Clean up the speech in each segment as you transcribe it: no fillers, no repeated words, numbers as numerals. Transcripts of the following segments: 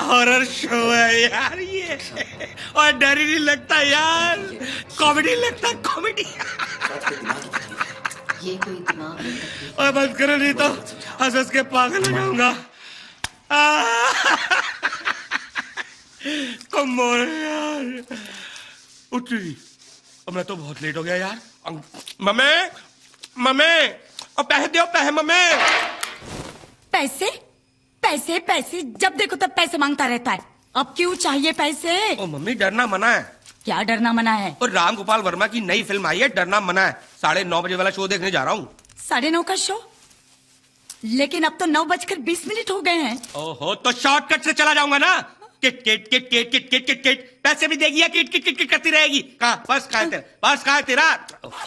Horror show है यार ये, और डर ही नहीं लगता यार, कॉमेडी लगता है, कॉमेडी। ये कोई दिमाग में तकलीफ और बंद करो नहीं तो हंस हंस के पागल हो जाऊंगा। कम ऑन यार, उठ रही। अब मैं तो बहुत लेट हो गया यार। मम्मी मम्मी, और पैसे दो, पैसे मम्मी। पैसे पैसे पैसे, जब देखो तब पैसे मांगता रहता है। अब क्यों चाहिए पैसे? ओ मम्मी, डरना मना है। क्या डरना मना है? और राम गोपाल वर्मा की नई फिल्म आई है, डरना मना है। 9:30 बजे वाला शो देखने जा रहा हूँ। 9:30 का शो? लेकिन अब तो 9:20 हो गए हैं। ओहो, तो शॉर्टकट से चला जाऊंगा ना। Kit kit kit kit kit kit kit kit, पैसे भी देगी या किट किट किट किट करती रहेगी। कहाँ पर्स, कहाँ है तेरा पर्स, कहाँ है तेरा?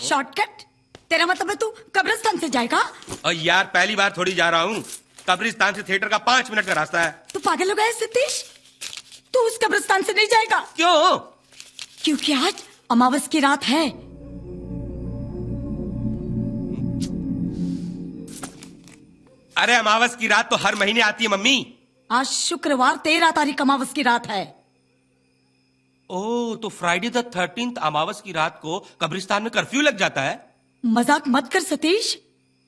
शॉर्टकट? तेरा मतलब है तू कब्रिस्तान से जाएगा? और यार पहली बार थोड़ी जा रहा हूँ, कब्रिस्तान से थिएटर का 5 मिनट का रास्ता है। तू पागल हो गया सतीश? तू उस कब्रिस्तान से नहीं जाएगा। क्यों? क्योंकि आज अमावस की रात है। अरे अमावस की रात तो हर महीने आती है मम्मी। आज शुक्रवार 13 तारीख अमावस की रात है। ओह, तो फ्राइडे द 13th अमावस की रात को कब्रिस्तान में कर्फ्यू लग जाता है। मजाक मत कर सतीश,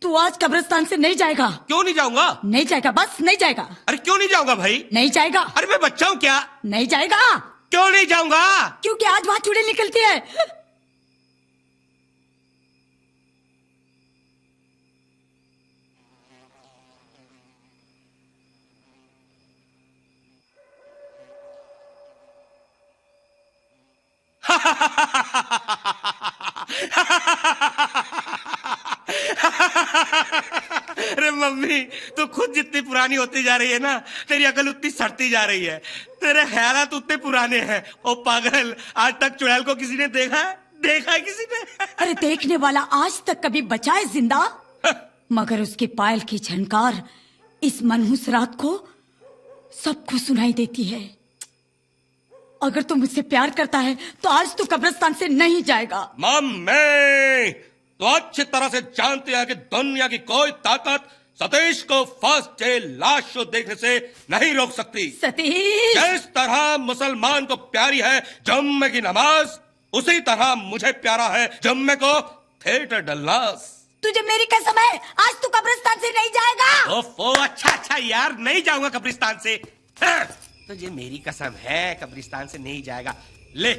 तू आज कब्रिस्तान से नहीं जाएगा। क्यों नहीं जाऊंगा? नहीं जाएगा, बस नहीं जाएगा। अरे क्यों नहीं जाऊंगा भाई? नहीं जाएगा। अरे मैं बच्चा हूँ क्या? नहीं जाएगा। क्यों नहीं जाऊंगा? क्योंकि आज वहां चुड़ैल निकलती है। अरे मम्मी, तू खुद जितनी पुरानी होती जा रही है ना, तेरी अकल उतनी सड़ती जा रही है। तेरे ख्यालात उतने पुराने हैं। ओ पागल, आज तक चुड़ैल को किसी ने देखा है? देखा है किसी ने? अरे देखने वाला आज तक कभी बचा है जिंदा? मगर उसके पायल की झनकार इस मनहूस रात को सबको सुनाई देती है। अगर तू मुझसे प्यार करता है तो आज तू कब्रिस्तान से नहीं जाएगा। मम्मी, तो अच्छी तरह से जानती है कि दुनिया की कोई ताकत सतीश को फर्स्ट डे लास्ट शो देखने से नहीं रोक सकती। सतीश, जिस तरह मुसलमान को प्यारी है जुम्मे की नमाज, उसी तरह मुझे प्यारा है जुम्मे को थिएटर डल्लास। तुझे मेरी कसम है, आज तू कब्रिस्तान से नहीं जाएगा। ओफो, अच्छा यार, नहीं जाऊंगा कब्रिस्तान से। तुझे मेरी कसम है, कब्रिस्तान से नहीं जाएगा। ले,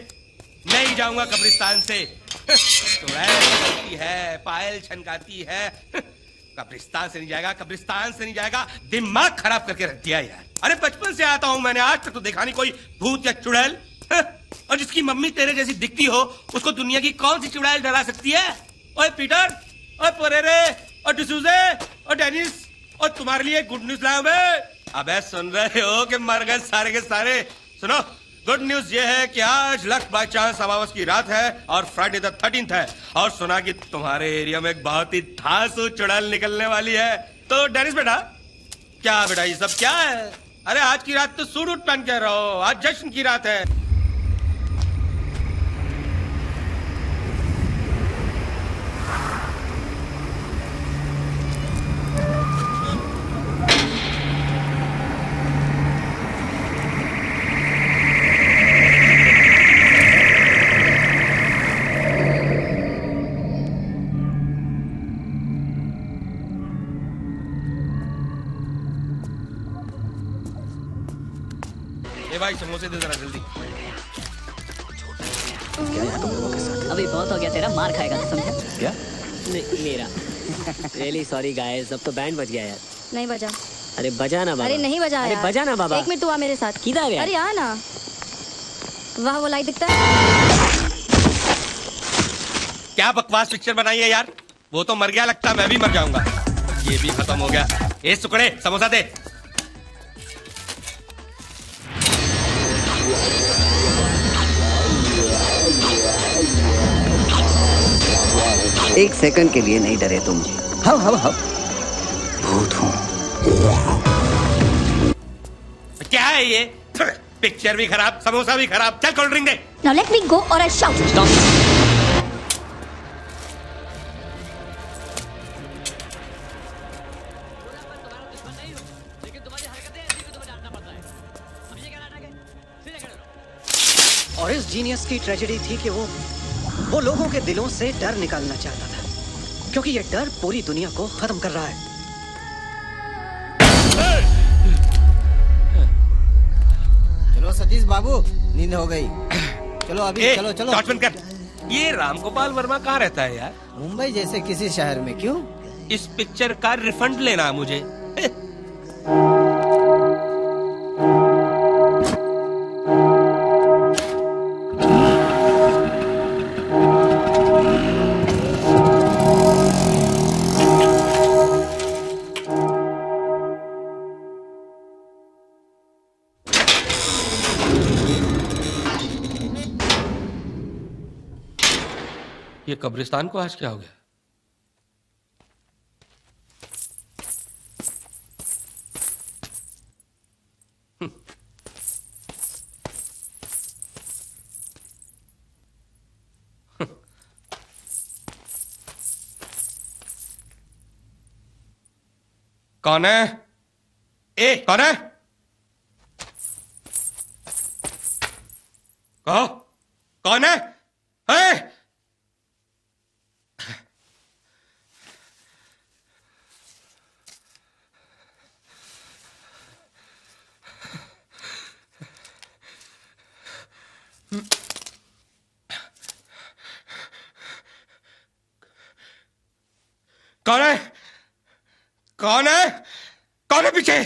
नहीं जाऊंगा कब्रिस्तान से। चुड़ैल निकलती है, पायल छनकाती है, कब्रिस्तान से नहीं जाएगा, कब्रिस्तान से नहीं जाएगा। दिमाग खराब करके रख दिया यार। अरे बचपन से आता हूं मैंने, आज तक तो देखा नहीं कोई भूत या चुड़ैल। और जिसकी मम्मी तेरे जैसी दिखती हो, उसको दुनिया की कौन सी चुड़ैल डरा सकती है? ओए पीटर, और परेरे, और डिसूजे, और डेनिस, और तुम्हारे लिए गुड न्यूज लाया मैं। अबे सुन रहे हो कि मर गए सारे के सारे? सुनो, गुड न्यूज ये है कि आज लक बाय चांस अमावस की रात है और फ्राइडे द 13th है। और सुना कि तुम्हारे एरिया में एक बहुत ही धांसू चुड़ैल निकलने वाली है। तो डेनिस बेटा, क्या बेटा ये सब क्या है? अरे आज की रात तो सूट वूट पहन के रहो, आज जश्न की रात है। भाई समोसे दे जरा जल्दी। अभी बहुत हो गया तेरा, मार खाएगा तो समझा? क्या? नहीं मेरा। रियली सॉरी गाइस, अब तो बैंड बज गया यार। नहीं बजा। अरे बजा ना बाबा। अरे नहीं बजा अरे यार। बजा ना बाबा। 1 मिनट तू आ मेरे साथ। किधर है? अरे आ ना। वाह, वो लाइट दिखता है। क्या बकवास पिक्चर बनाई है यार। वो तो मर गया, लगता मैं भी मर जाऊंगा। ये भी खत्म हो गया। ए सुकड़े, समोसा दे। एक सेकंड के लिए नहीं डरे तुम। हाँ भूत हूँ। क्या है ये? पिक्चर भी खराब, समोसा भी खराब। चल cold drink they. Now let me go or I shout. Stop. और इस जीनियस की ट्रेजेडी थी कि वो लोगों के दिलों से डर निकालना चाहता था, क्योंकि ये डर पूरी दुनिया को खत्म कर रहा है। चलो सतीश बाबू, नींद हो गई। चलो अभी चलो चलो। टॉर्च बंद कर। ये रामगोपाल वर्मा कहाँ रहता है यार? मुंबई जैसे किसी शहर में। क्यों? इस पिक्चर का रिफंड लेना है मुझे। ये कब्रिस्तान को आज क्या हो गया? कौन है? ए, कौन है? कहो, कौन है? है? कौन है? कौन है? कौन है पीछे?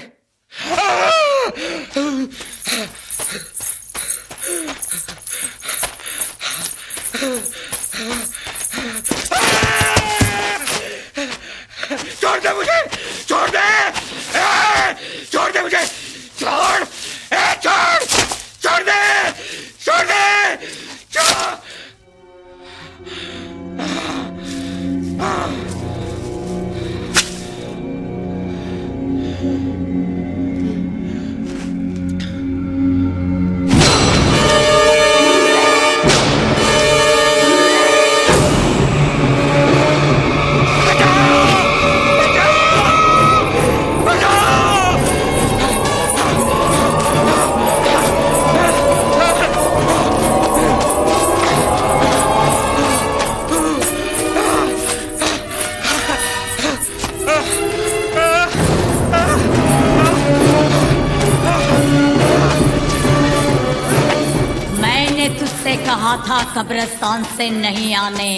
छोड़ दे मुझे! छोड़ दे! छोड़ दे मुझे! छोड़! छोड़! छोड़ दे! छोड़ दे! छोड़! तुझसे कहा था कब्रिस्तान से नहीं आने।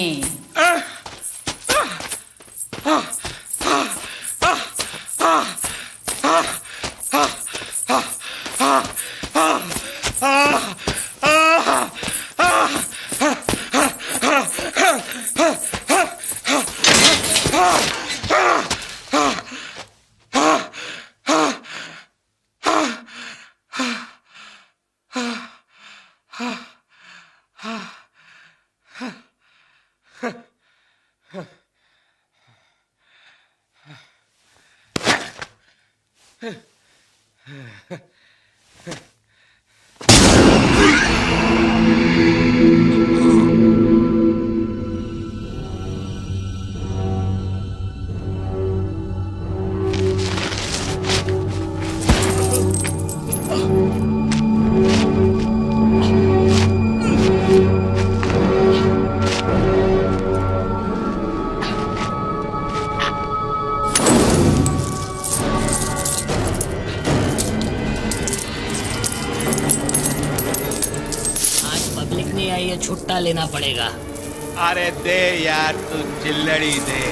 छुट्टा लेना पड़ेगा। अरे दे यार, तू चिल्लड़ी दे।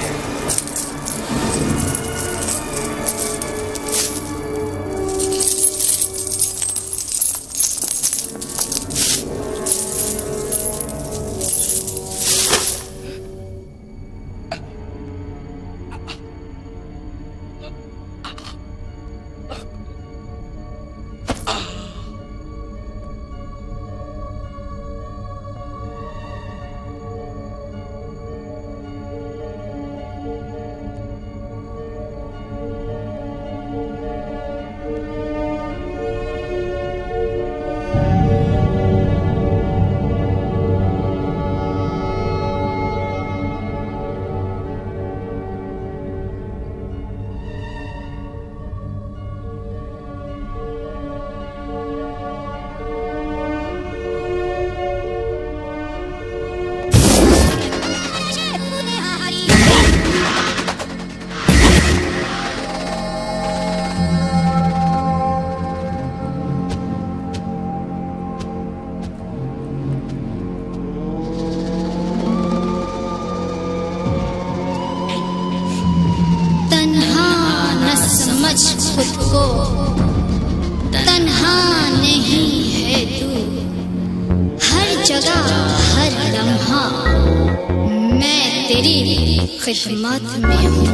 खुद को, तन्हा नहीं है तू, हर जगह हर लम्हा मैं तेरी खिदमत में हूँ।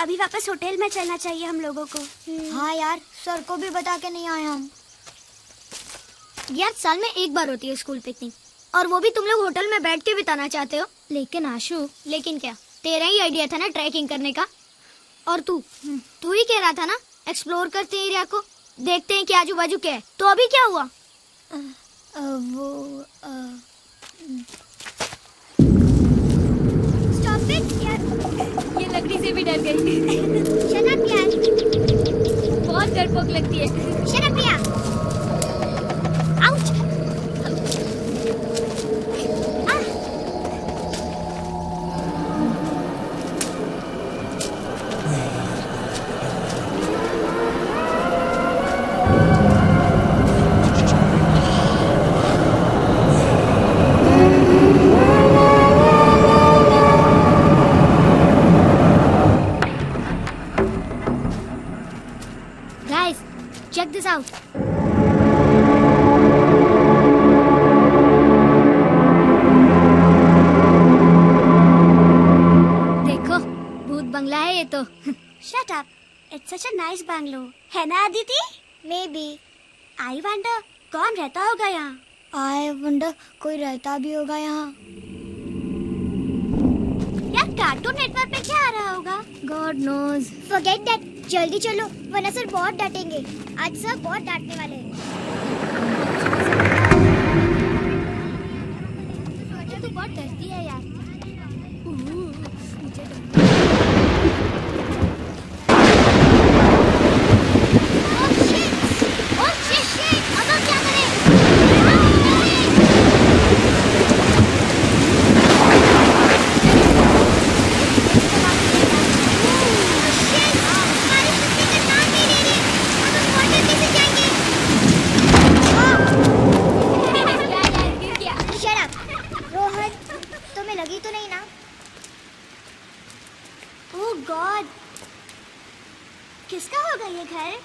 अभी वापस होटल में चलना चाहिए हम लोगों को। हाँ यार, सर को भी बता के नहीं आए हम। यार साल में एक बार होती है स्कूल पिकनिक, और वो भी तुम लोग होटल में बैठ के बिताना चाहते हो। लेकिन आशु, लेकिन क्या, तेरा ही आइडिया था ना ट्रैकिंग करने का। और तू ही कह रहा था ना एक्सप्लोर करते हैं एरिया को, देखते हैं कि आजू बाजू क्या है। तो अभी क्या हुआ? स्टॉप इट यार, ये लकड़ी से भी डर गई। शट अप यार, बहुत डरपोक लगती है। शट अप यार, आउच। Check this out. देखो, भूत बंगला है ये तो। Shut up. It's such a nice bungalow. है ना अदिति? Maybe. I wonder कौन रहता होगा यहाँ? आई वंडर कोई रहता भी होगा यहाँ। यार कार्टून नेटवर्क पे क्या आ रहा होगा? God knows. फॉरगेट दैट, जल्दी चलो वरना सर बहुत डांटेंगे। आज सर बहुत डांटने वाले हैं। तू बहुत डरती है यार। लगी तो नहीं ना? ओह गॉड, किसका होगा ये घर?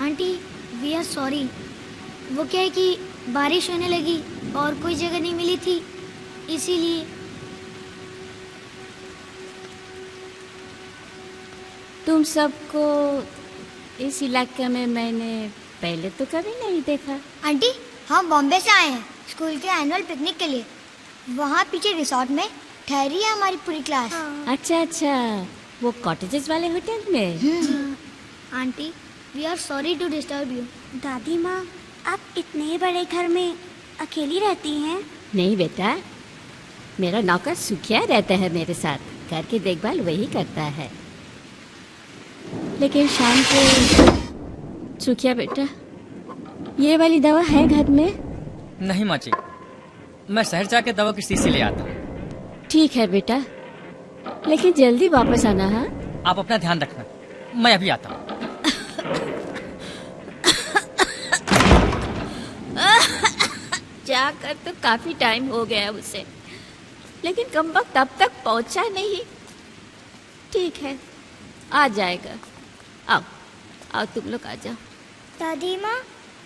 Aunty we are sorry. वो क्या है कि बारिश होने लगी और कोई जगह नहीं मिली थी, इसीलिए। तुम सबको इस इलाके में मैंने पहले तो कभी नहीं देखा। आंटी हम बॉम्बे से आए हैं स्कूल के एनुअल पिकनिक के लिए। वहाँ पीछे रिसोर्ट में ठहरी है हमारी पूरी क्लास। अच्छा अच्छा, वो कॉटेजेस वाले होटल में। Aunty we are sorry to disturb you. दादी माँ, आप इतने बड़े घर में अकेली रहती हैं? नहीं बेटा, मेरा नौकर सुखिया रहता है मेरे साथ, घर की देखभाल वही करता है। लेकिन शाम को सुखिया बेटा, ये वाली दवा है घर में? नहीं माची, मैं शहर जाके दवा की शीशी ले आता हूँ। ठीक है बेटा, लेकिन जल्दी वापस आना। हाँ, आप अपना ध्यान रखना, मैं अभी आता हूँ। जाकर तो काफी टाइम हो गया उसे, लेकिन कमबख्त अब तक पहुंचा नहीं। ठीक है, आ जाएगा। आओ आओ, तुम लोग आ जाओ। दादी माँ,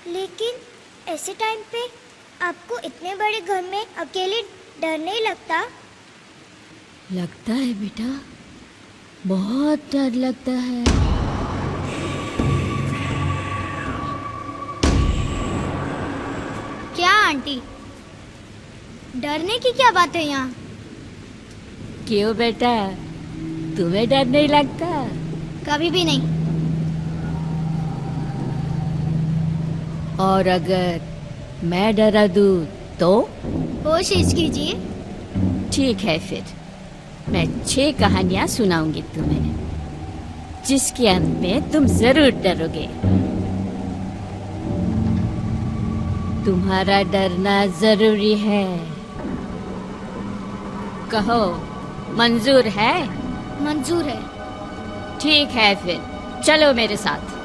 लेकिन ऐसे टाइम पे आपको इतने बड़े घर में अकेले डर नहीं लगता? लगता है बेटा, बहुत डर लगता है। क्या आंटी, डरने की क्या बात है यहाँ? क्यों बेटा, तुम्हें डर नहीं लगता? कभी भी नहीं। और अगर मैं डरा दूँ तो? कोशिश कीजिए। ठीक है, फिर मैं 6 कहानियां सुनाऊंगी तुम्हें, जिसके अंत में तुम जरूर डरोगे। तुम्हारा डरना जरूरी है। कहो, मंजूर है? मंजूर है। ठीक है, फिर चलो मेरे साथ।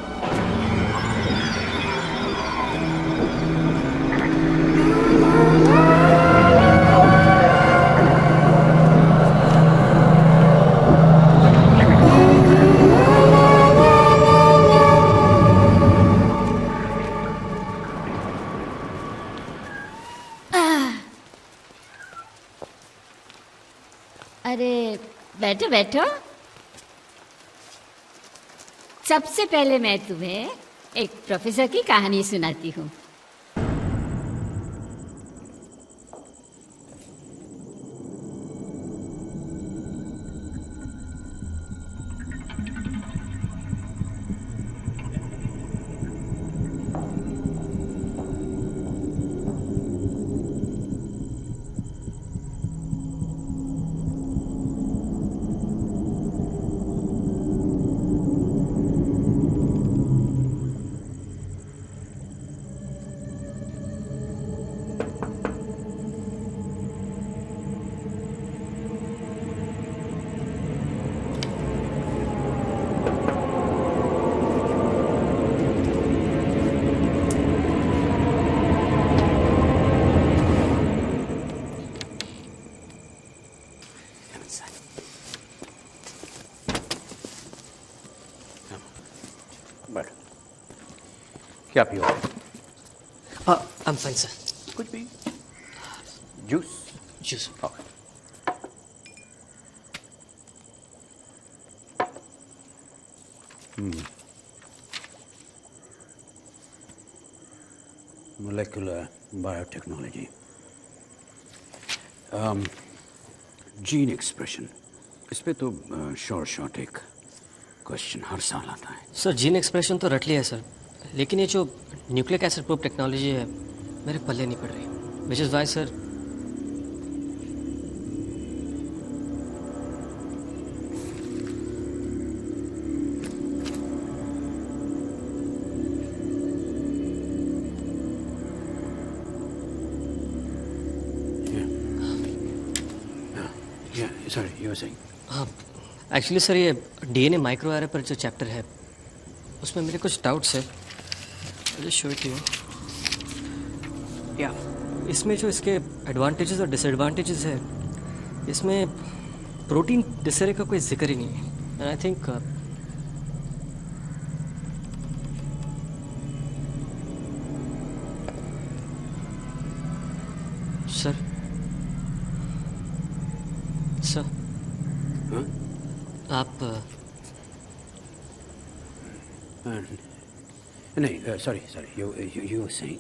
अरे बैठो बैठो। सबसे पहले मैं तुम्हें एक प्रोफेसर की कहानी सुनाती हूँ। बैठ। क्या पियो? I am fine sir. कुछ भी? Juice? Juice. Okay. Molecular biotechnology. Gene expression, इस पे तो शॉर्ट एक क्वेश्चन हर साल आता है। सर जीन एक्सप्रेशन तो रट लिया है सर, लेकिन ये जो न्यूक्लिक एसिड प्रूफ टेक्नोलॉजी है मेरे पल्ले नहीं पड़ रही, which is why sir Sorry, you were saying? हाँ एक्चुअली सर ये डीएनए माइक्रो एरे पर जो चैप्टर है उसमें मेरे कुछ डाउट्स है, मुझे शो इट यू। या इसमें जो इसके एडवांटेजेस और डिसएडवांटेजेस है, इसमें प्रोटीन डिसरे का कोई जिक्र ही नहीं है। एंड आई थिंक सर हाँ? आप नहीं, sorry, you were saying.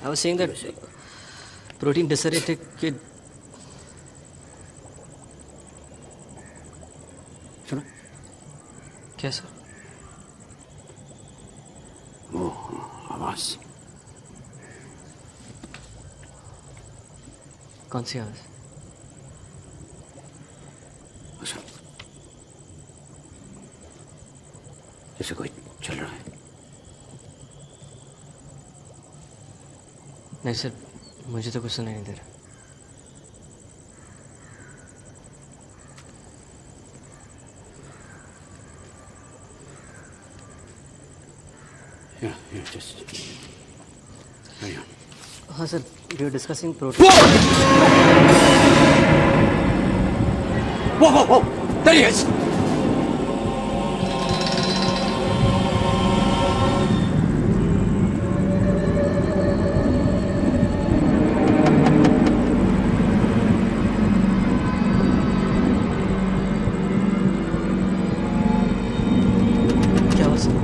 I was saying that protein desertic के सुना? क्या सर? वो आवाज। कौन सी आवाज? अच्छा, जैसे कोई चल रहा है। नहीं सर, मुझे तो कुछ सुनाई नहीं दे रहा। Yeah, just carry on. हाँ sir, we are discussing protein. Whoa! There he is! क्या हुआ sir?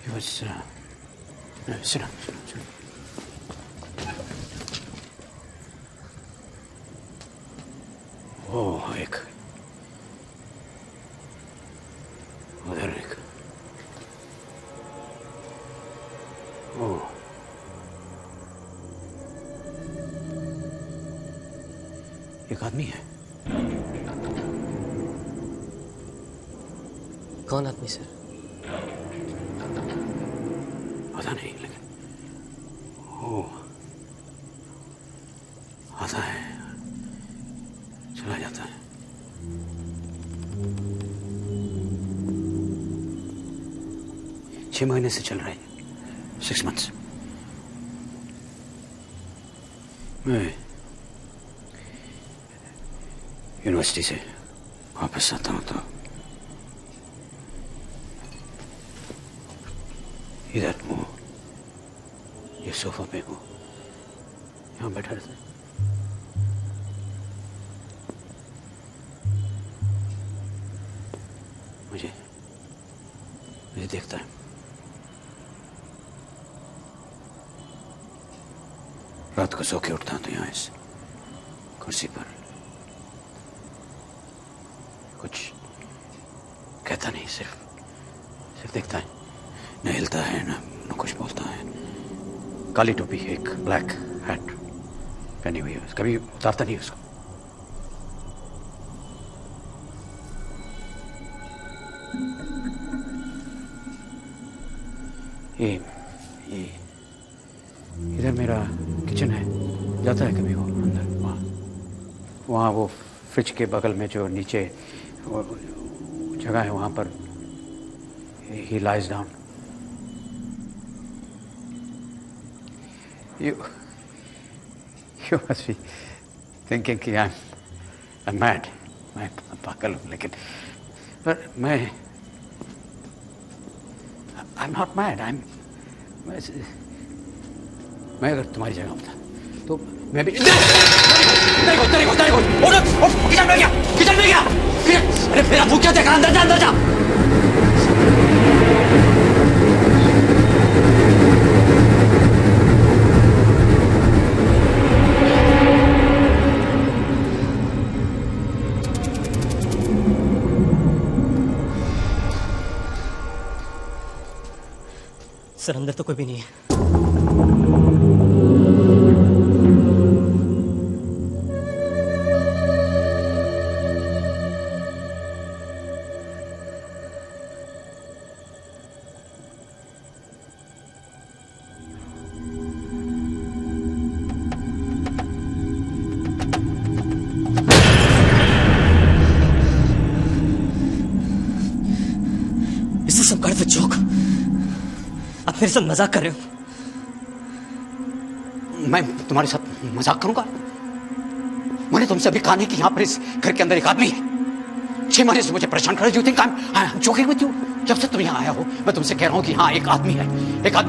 He was, no, sit down. Oh, एक उधर एक, ओह, एक आदमी है। कौन आदमी सर? पता नहीं, लेकिन वो आता है, चला जाता है। 6 महीने से चल रहा है, 6 months। मैं यूनिवर्सिटी से वापस आता हूँ तो इधर वो ये सोफा पे वो यहाँ बैठा रहता है। मुझे देखता है। रात को सो के उठता हूँ तो यहाँ इस कुर्सी पर कुछ कहता नहीं, सिर्फ देखता है। न हिलता है न कुछ बोलता है। काली टोपी, एक ब्लैक हैट पहनी हुई है, कभी उतारता नहीं उसको। ये इधर मेरा किचन है, जाता है कभी वो अंदर, वहाँ वो फ्रिज के बगल में जो नीचे वो जगह है वहां पर ही lies down. You must be thinking कि I'm mad. मैं पागल हूँ, लेकिन पर I'm not mad. मैं अगर तुम्हारी जगह होता तो मैं भी किचन में गया. अरे मेरा भूख क्या देखा, अंदर जा. सर अंदर तो कोई भी नहीं है. Is this some kind of a joke? आप मेरे साथ मजाक कर रहे हो? मैं तुम्हारे साथ मजाक करूंगा? मैंने तुमसे अभी कहा नहीं कि यहाँ पर इस घर के अंदर एक आदमी है. 6 महीने से मुझे परेशान कर रहे हो. You think I'm joking with you? जब से तुम यहाँ आया हो मैं तुमसे कह रहा हूँ कि हाँ एक आदमी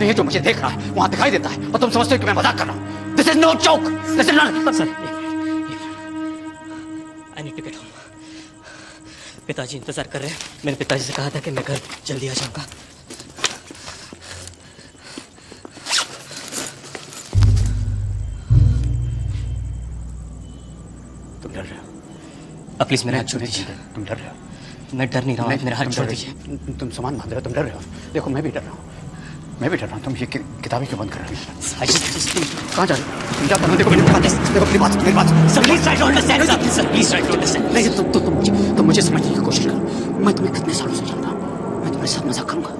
है जो मुझे देख रहा है, वहां दिखाई देता है, और तुम समझते हो कि मैं मजाक कर रहा हूँ. This is no joke. This is not. Sir, I need to get home. पिताजी इंतजार कर रहे हैं. मैंने पिताजी से कहा था कि मैं घर जल्दी आ जाऊंगा. तुम डर रहे हो? अब प्लीज मेरा हाथ छोड़ दीजिए. तुम डर रहे हो? मैं डर नहीं रहा हूँ. मेरा हाथ छोड़ दीजिए. तुम सामान बांध रहे हो, तुम डर रहे हो. देखो मैं भी डर रहा हूँ. तुम ये किताबें क्यों बंद कर रहे हो? कहाँ जा रहे हो? तुम जाते हो. देखो मेरी बात. Sir please try to understand. Sir please try to understand. नहीं तुम मुझे समझने की कोशिश करो. मैं तुम्हें कितने सालों से जानता हूँ. मैं तुम्हारे साथ मजाक करूंगा?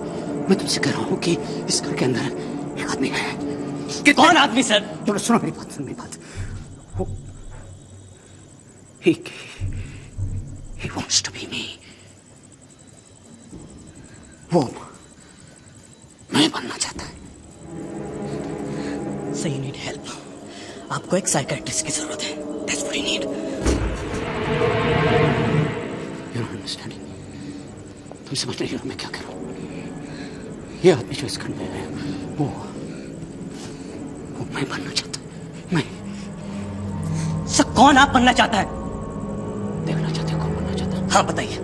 मैं तुमसे कह रहा हूँ कि इस घर के अंदर एक आदमी है. कौन आदमी सर? सुनो मेरी बात. He wants to be me. वो मैं बनना चाहता है. So you need help. आपको एक साइकियाट्रिस्ट की जरूरत है. That's what you need. You're not understanding. तुम समझ नहीं हो मैं क्या कर रहा हूँ. ये आदमी जो इस घर में है वो मैं बनना चाहता है. मैं. सर कौन आप बनना चाहता है? देखना चाहते हो कौन बनना चाहता है? हाँ बताइए.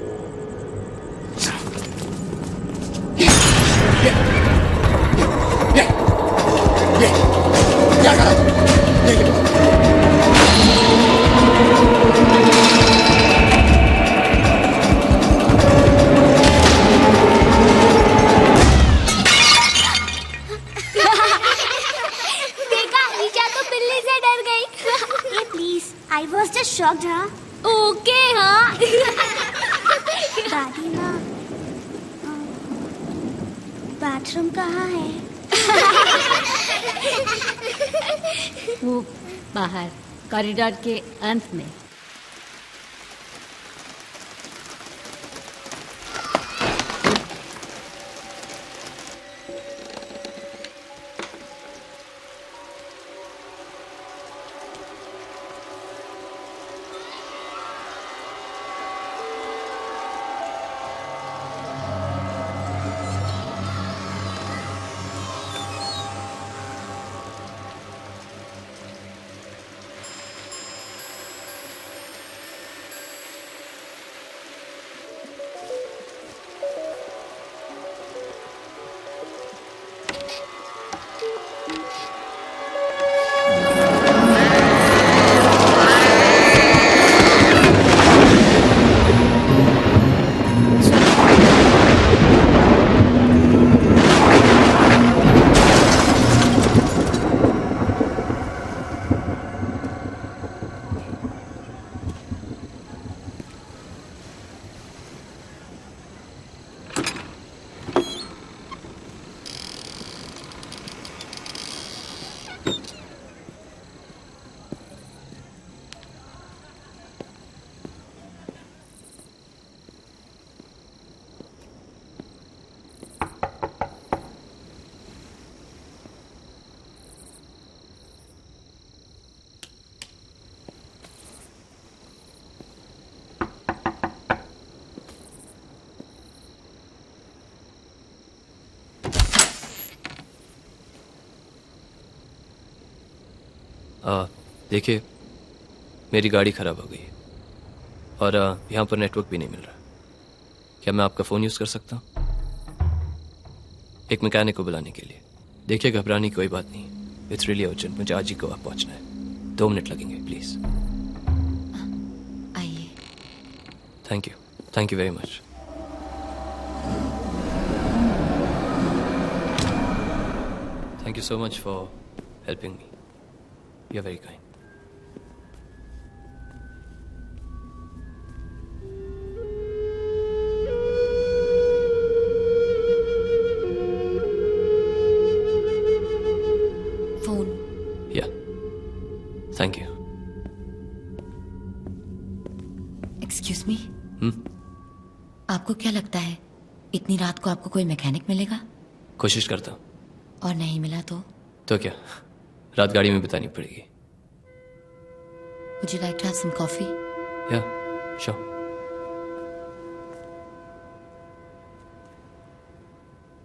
I was just shocked, हाँ. ओके हाँ. दादी माँ, बाथरूम कहाँ है? वो बाहर कॉरिडोर के अंत में. देखिए, मेरी गाड़ी ख़राब हो गई है और यहाँ पर नेटवर्क भी नहीं मिल रहा। क्या मैं आपका फ़ोन यूज़ कर सकता हूँ एक मैकेनिक को बुलाने के लिए? देखिए, घबराने की कोई बात नहीं, इट्स रियली अर्जेंट, मुझे आज ही गोवा पहुँचना है। 2 मिनट लगेंगे, प्लीज़। आइए। Thank you very much. Thank you so much for helping me. You're very kind. Phone. Yeah. Thank you. Excuse me, Hmm? आपको क्या लगता है इतनी रात को आपको कोई मैकेनिक मिलेगा? कोशिश करता हूँ। और नहीं मिला तो क्या, रात गाड़ी में बितानी पड़ेगी। Would you like to have some coffee? Yeah, sure.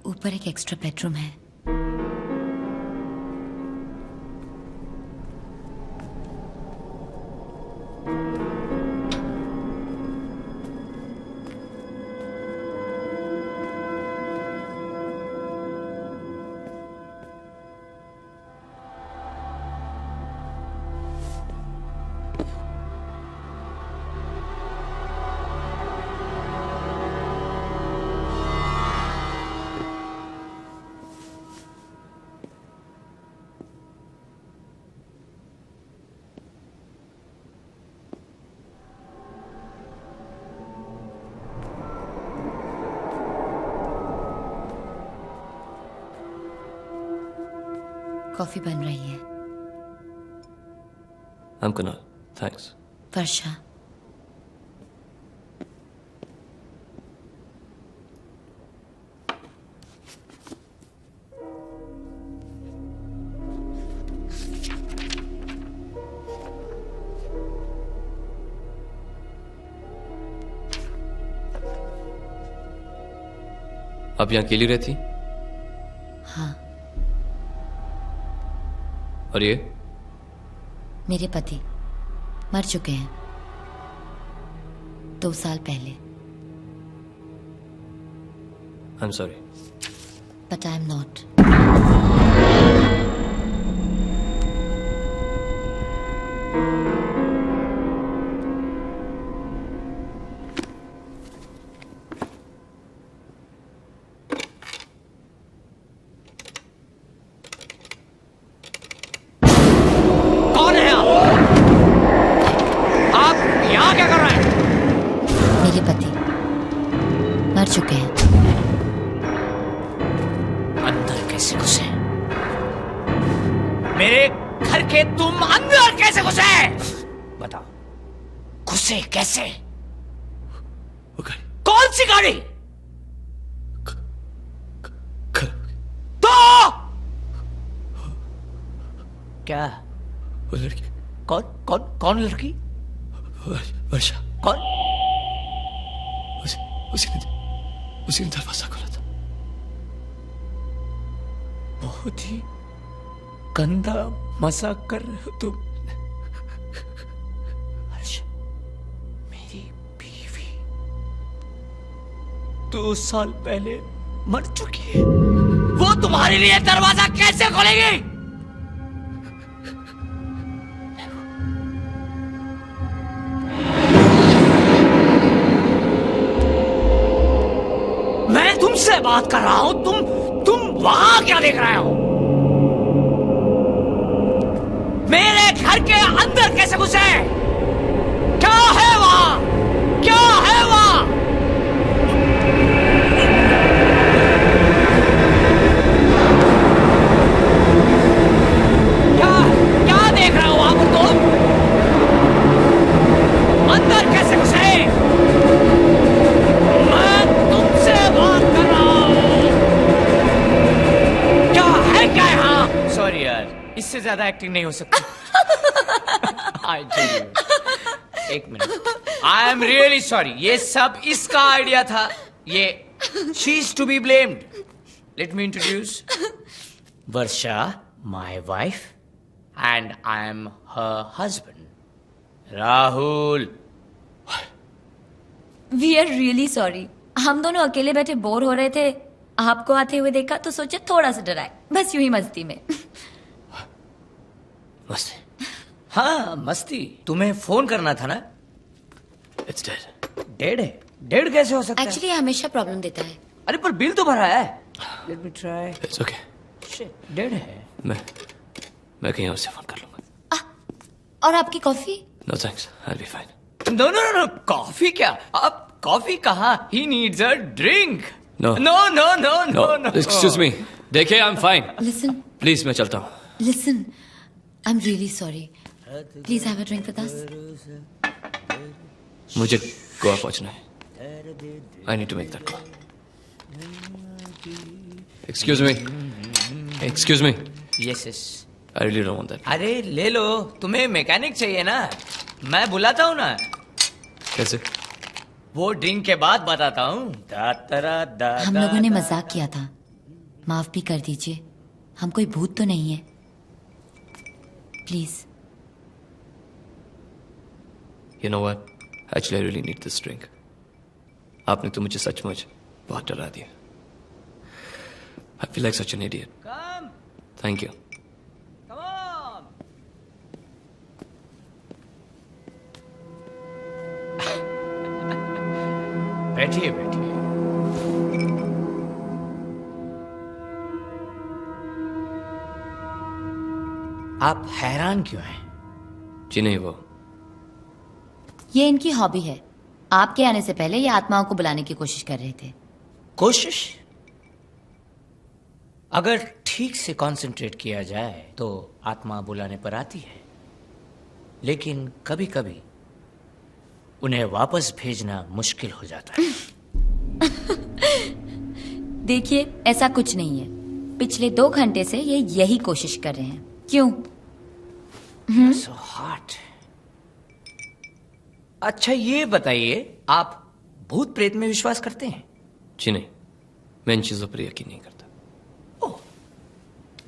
ऊपर एक एक्स्ट्रा बेडरूम है। कॉफी बन रही है। I'm Kunal. Thanks. वर्षा। आप यहाँ अकेली रहती? हाँ। और ये? मेरे पति मर चुके हैं 2 साल पहले। I'm sorry. But I am not. कौन है आप यहाँ क्या कर रहे हैं? मेरे पति मर चुके हैं। अंदर कैसे घुसे? मेरे घर के तुम अंदर कैसे घुसे? बताओ, घुसे कैसे? कौन सी गाड़ी? तो क्या? वो लड़की। कौन कौन कौन लड़की? वर्षा। कौन? उसी ने दरवाजा खोला था। बहुत ही गंदा मजाक कर रहे हो तुम। हर्ष, मेरी बीवी 2 साल पहले मर चुकी है। वो तुम्हारे लिए दरवाजा कैसे खोलेगी? मैं तुमसे बात कर रहा हूं, तुम वहां क्या देख रहे हो? मेरे घर के अंदर कैसे घुसे? क्या है वहां? क्या है वहां? क्या क्या देख रहे हो वहां पर तुम? अंदर कैसे घुसे? मैं तुमसे बात कर रहा हूं। क्या है क्या यहाँ? सॉरी यार, इससे ज्यादा एक्टिंग नहीं हो सकती। I tell you, 1 minute. I am really sorry, ये सब इसका आइडिया था। ये she is to be blamed. Let me introduce Varsha, my wife, and I am her husband. Rahul. We are really sorry. हम दोनों अकेले बैठे बोर हो रहे थे, आपको आते हुए देखा तो सोचे थोड़ा सा डराए, बस यूं ही मस्ती में। मस्ती? हाँ मस्ती। तुम्हें फोन करना था ना? It's dead. डेड है? डेड कैसे हो सकता है? एक्चुअली हमेशा प्रॉब्लम देता है। अरे पर बिल तो भरा है। Let me try. It's okay. Shit, dead है। मैं कहीं और से फोन कर लूंगा। और आपकी coffee? No thanks. I'll be fine. No. Coffee क्या? आप कॉफी कहाँ? He needs a drink. No. No. Excuse me. देखिए, I'm fine. Listen. Please, मैं चलता हूँ. Listen. I'm really sorry. Please have a drink with us. मुझे गोवा पहुँचना है. I need to make that call. Excuse me. Yes. I really don't want that. अरे ले लो, तुम्हें मैकेनिक चाहिए ना? मैं बुलाता हूँ ना. कैसे? वो ड्रिंक के बाद बताता हूँ. हम लोगों ने मजाक किया था, माफ भी कर दीजिए। हम कोई भूत तो नहीं है, please. You know what? Actually, I really need this drink. आपने तो मुझे सचमुच बहुत डरा दिया. I feel like such an idiot. Come. Thank you. Come on. बैठिए. आप हैरान क्यों हैं? जी नहीं, वो ये इनकी हॉबी है। आपके आने से पहले ये आत्माओं को बुलाने की कोशिश कर रहे थे। कोशिश? अगर ठीक से कंसंट्रेट किया जाए तो आत्मा बुलाने पर आती है, लेकिन कभी कभी उन्हें वापस भेजना मुश्किल हो जाता है। देखिए, ऐसा कुछ नहीं है। पिछले 2 घंटे से ये यही कोशिश कर रहे हैं। क्यों? So hot. अच्छा ये बताइए, आप भूत प्रेत में विश्वास करते हैं? जी नहीं, मैं इन चीजों पर यकीन नहीं करता।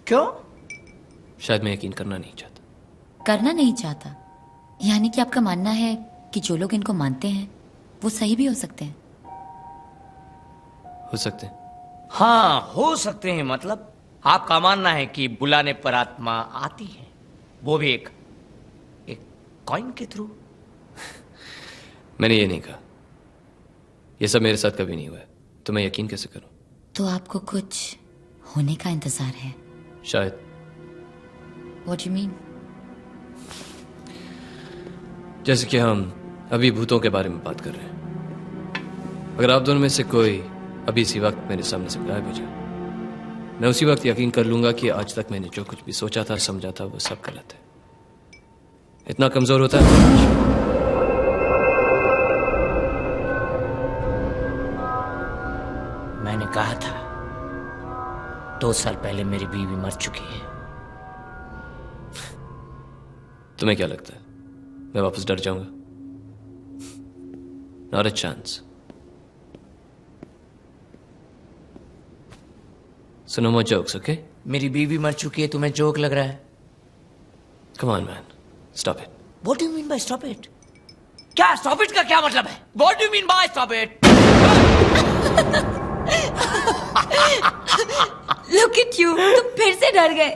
क्यों? शायद मैं यकीन करना नहीं चाहता। करना नहीं चाहता? यानी कि आपका मानना है कि जो लोग इनको मानते हैं वो सही भी हो सकते हैं? हो सकते हैं। हाँ, हो सकते हैं। मतलब आपका मानना है कि बुलाने पर आत्मा आती है, वो भी एक कॉइन के थ्रू? मैंने ये नहीं कहा। ये सब मेरे साथ कभी नहीं हुआ है, तो मैं यकीन कैसे करूं? तो आपको कुछ होने का इंतजार है? शायद। What do you mean? जैसे कि हम अभी भूतों के बारे में बात कर रहे हैं। अगर आप दोनों में से कोई अभी इसी वक्त मेरे सामने से गायब हो जाए, मैं उसी वक्त यकीन कर लूंगा कि आज तक मैंने जो कुछ भी सोचा था, समझा था, वो सब गलत है। इतना कमजोर होता है। मैंने कहा था 2 साल पहले मेरी बीवी मर चुकी है। तुम्हें क्या लगता है मैं वापस डर जाऊंगा? Not a chance. So no more jokes, okay? मेरी बीवी मर चुकी है, तुम्हें जोक लग रहा है? Come on, man. Stop it. What do you mean by stop it? क्या stop it का क्या मतलब है? What do you mean by stop it? Look at you, तुम फिर से डर गए।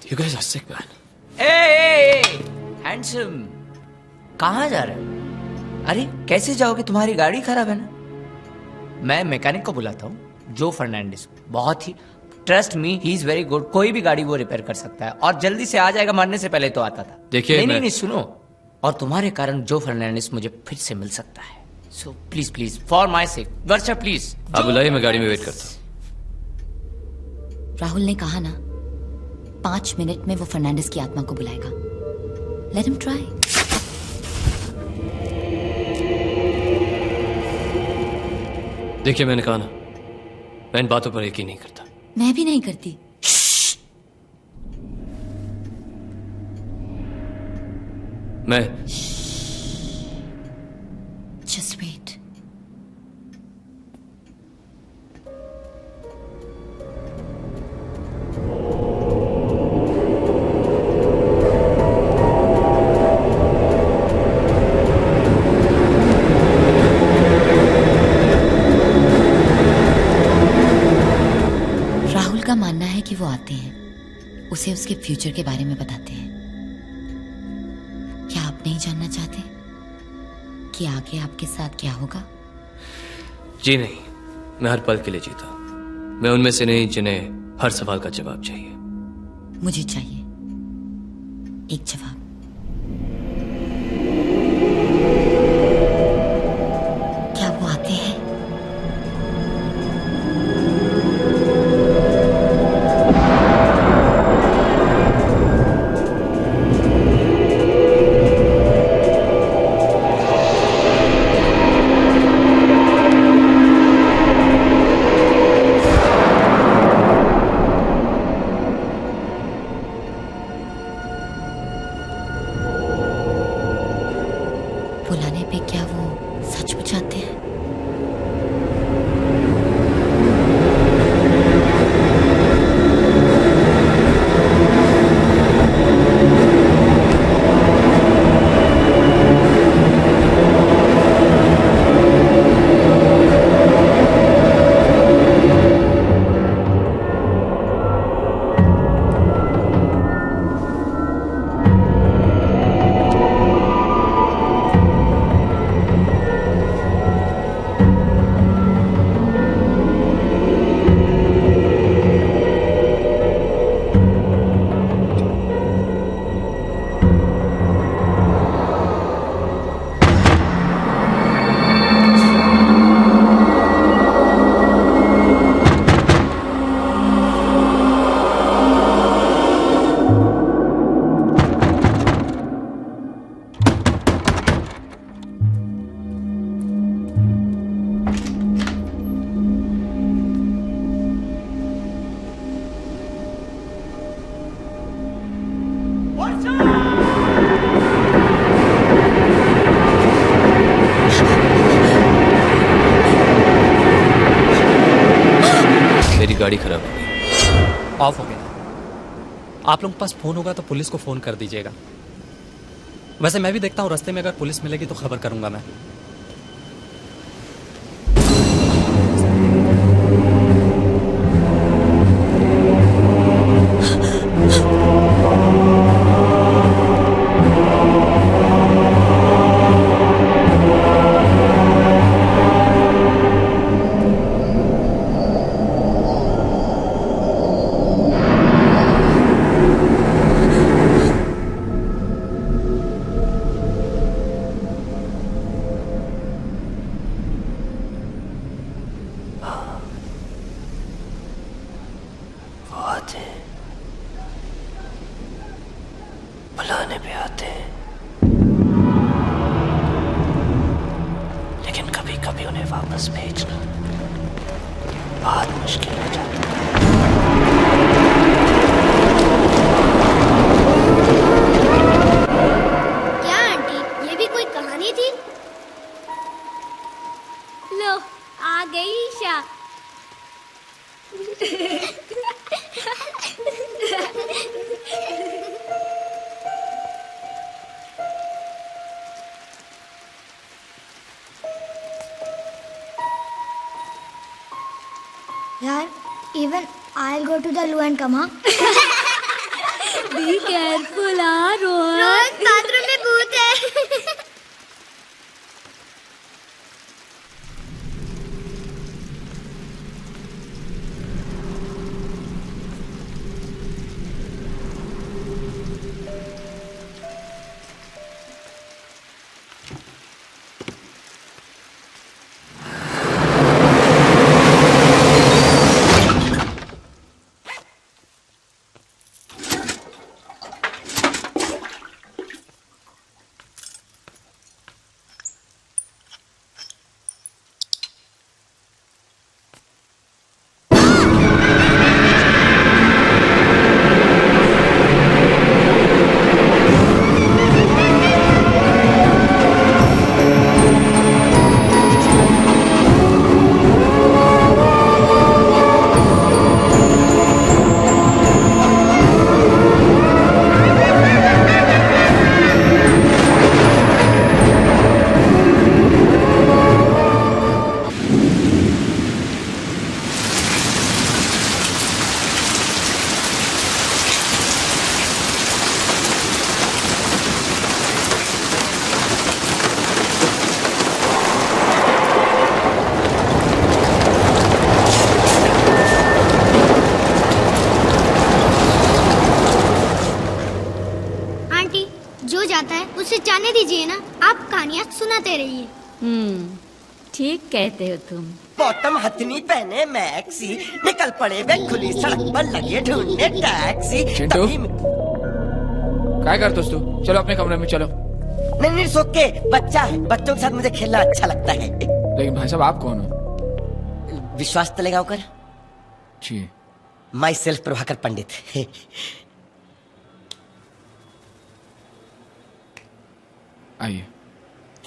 You guys are sick, man. Hey, handsome. कहाँ जा रहे हो? अरे कैसे जाओगे? तुम्हारी गाड़ी खराब है ना? मैं मैकेनिक को बुलाता हूँ, जो फर्नांडिस। बहुत ही trust me, he is very good. कोई भी गाड़ी वो रिपेयर कर सकता है और जल्दी से आ जाएगा। मरने से पहले तो आता था। देखिए नहीं, सुनो। और तुम्हारे कारण जो फर्नांडिस मुझे फिर से मिल सकता है। So please for my sake, Varsha please. आप बुलाइए, मैं गाड़ी में वेट करता हूँ। राहुल ने कहा ना, 5 मिनट में वो फर्नांडिस की आत्मा को बुलाएगा। Let him try. देखिए, मैंने कहा ना, मैं इन बातों पर यकीन नहीं करता। मैं भी नहीं करती। मैं Just wait. उसे उसके फ्यूचर के बारे में बताते हैं। क्या आप नहीं जानना चाहते कि आगे आपके साथ क्या होगा? जी नहीं, मैं हर पल के लिए जीता। मैं उनमें से नहीं जिन्हें हर सवाल का जवाब चाहिए। मुझे चाहिए एक जवाब। क्या वो आते हैं? बुलाने पे क्या वो सचमुच आते हैं? मेरी गाड़ी खराब हो गई। ऑफ हो गया। आप लोगों के पास फोन होगा तो पुलिस को फोन कर दीजिएगा। वैसे मैं भी देखता हूँ, रास्ते में अगर पुलिस मिलेगी तो खबर करूंगा मैं। बुलाने पे आते हैं, लेकिन कभी कभी उन्हें वापस भेजना बहुत मुश्किल हो जाता है। क्या आंटी, ये भी कोई कहानी थी? लो आ गई ईशा। यार, even I'll go to the loo and come, huh? Be careful, Rohan. Rohan, bathroom में भूत है। कीजिए ना, आप कहानियाँ सुनाते रहिए। ठीक कहते हो तुम। बॉटम हथनी पहने मैक्सी, निकल पड़े वे खुली सड़क पर लगे ढूंढने टैक्सी। चिंटू क्या करते तू? चलो अपने कमरे में चलो। नहीं सोके, बच्चा है, बच्चों के साथ मुझे खेलना अच्छा लगता है। लेकिन भाई साहब आप कौन हो? विश्वास तलेगांवकर जी। माई सेल्फ प्रभाकर पंडित। आइए।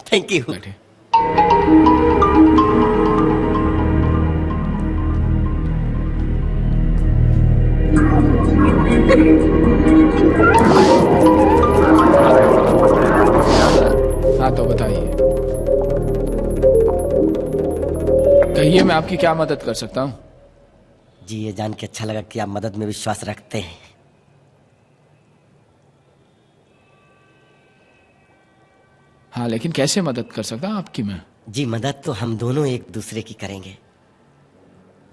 Thank you. बैठे। हाँ तो बताइए, कहिए मैं आपकी क्या मदद कर सकता हूँ? जी ये जान के अच्छा लगा कि आप मदद में विश्वास रखते हैं। हाँ लेकिन कैसे मदद कर सकता हूँ आपकी मैं? जी मदद तो हम दोनों एक दूसरे की करेंगे।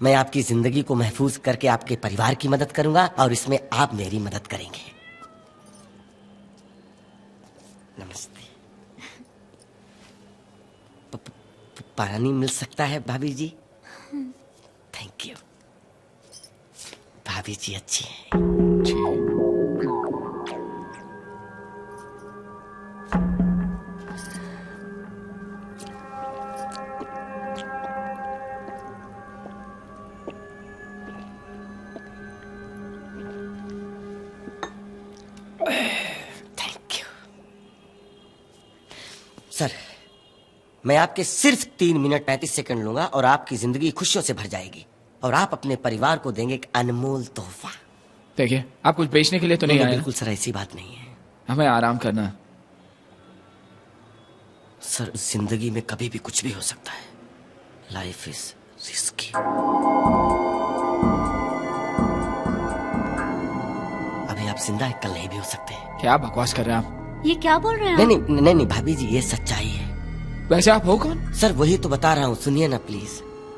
मैं आपकी जिंदगी को महफूज करके आपके परिवार की मदद करूंगा और इसमें आप मेरी मदद करेंगे। नमस्ते। पानी मिल सकता है भाभी जी? Thank you. भाभी जी अच्छी हैं। सर मैं आपके सिर्फ 3 मिनट 35 सेकंड लूंगा और आपकी जिंदगी खुशियों से भर जाएगी और आप अपने परिवार को देंगे एक अनमोल तोहफा। देखिए आप कुछ बेचने के लिए तो नहीं आए? बिल्कुल सर ऐसी बात नहीं है। हमें आराम करना। सर जिंदगी में कभी भी कुछ भी हो सकता है। Life is risky. अभी आप जिंदा है, कल नहीं भी हो सकते। क्या बकवास कर रहे हैं आप? ये क्या बोल रहे हैं? नहीं भाभी जी ये सच्चाई है। वैसे आप हो कौन? सर वही तो बता रहा हूँ, सुनिए ना प्लीज।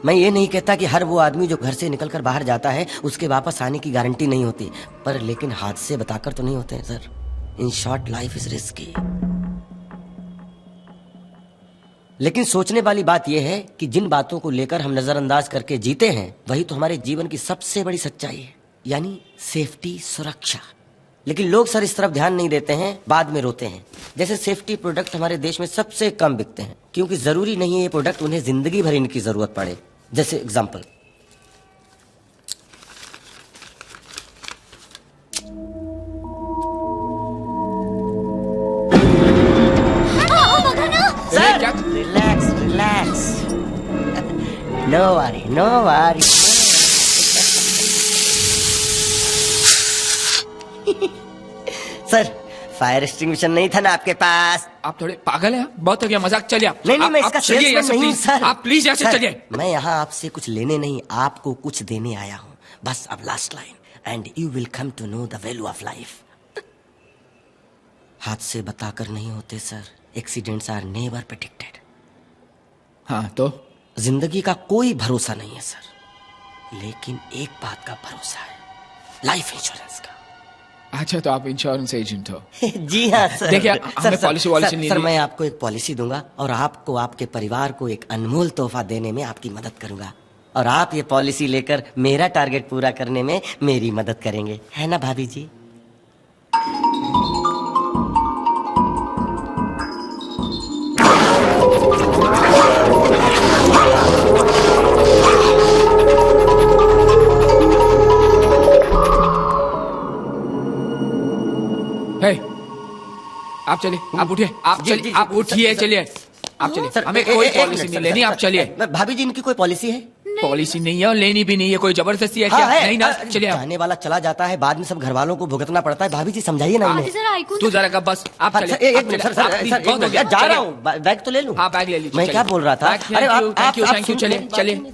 मैं ये नहीं कहता कि हर वो आदमी जो घर से निकलकर बाहर जाता है उसके वापस आने की गारंटी नहीं होती, पर लेकिन हादसे बताकर तो नहीं होते हैं sir. In short life is risky. लेकिन सोचने वाली बात यह है कि जिन बातों को लेकर हम नजरअंदाज करके जीते हैं वही तो हमारे जीवन की सबसे बड़ी सच्चाई है, यानी सेफ्टी, सुरक्षा। लेकिन लोग सर इस तरफ ध्यान नहीं देते हैं, बाद में रोते हैं। जैसे सेफ्टी प्रोडक्ट हमारे देश में सबसे कम बिकते हैं क्योंकि जरूरी नहीं है ये प्रोडक्ट उन्हें जिंदगी भर इनकी जरूरत पड़े। जैसे example, sir relax relax, no worry no worry. Sir fire extinguisher नहीं था ना आपके पास? आप थोड़े पागल हैं? बहुत हो गया मजाक। चलिए आप। नहीं मैं इसका सेल्समैन नहीं हूं सर। आप प्लीज ऐसे चलिए। मैं यहाँ आपसे कुछ लेने नहीं, आपको कुछ देने आया हूँ। बस अब last line, and you will come to know the value of life. हादसे बताकर नहीं होते sir, accidents are never predicted. हाँ तो जिंदगी का कोई भरोसा नहीं है सर, लेकिन एक बात का भरोसा है, लाइफ इंश्योरेंस का। अच्छा तो आप इंश्योरेंस एजेंट हो? जी हाँ सर। देखिए हमें पॉलिसी वॉलिसी नहीं। सर मैं आपको एक पॉलिसी दूंगा और आपको आपके परिवार को एक अनमोल तोहफा देने में आपकी मदद करूंगा, और आप ये पॉलिसी लेकर मेरा टारगेट पूरा करने में मेरी मदद करेंगे, है ना भाभी जी? आप चलिए, आप उठिए, आप चलिए, आप उठिए, चलिए आप चलिए। हमें कोई पॉलिसी नहीं लेनी, आप चलिए। भाभी जी इनकी कोई पॉलिसी है? पॉलिसी नहीं है और लेनी भी नहीं है। कोई जबरदस्ती है क्या? नहीं ना, चलिए। जाने वाला चला जाता है, बाद में सब घर वालों को भुगतना पड़ता है। भाभी जी समझाइए ना इन्हें। तू जरा का बस आप चलिए। एक मिनट सर, जा रहा हूँ, बैग तो ले लूँ। हाँ बैग ले लीजिए। मैं क्या बोल रहा था? अरे थैंक यू, चलिए चलिए।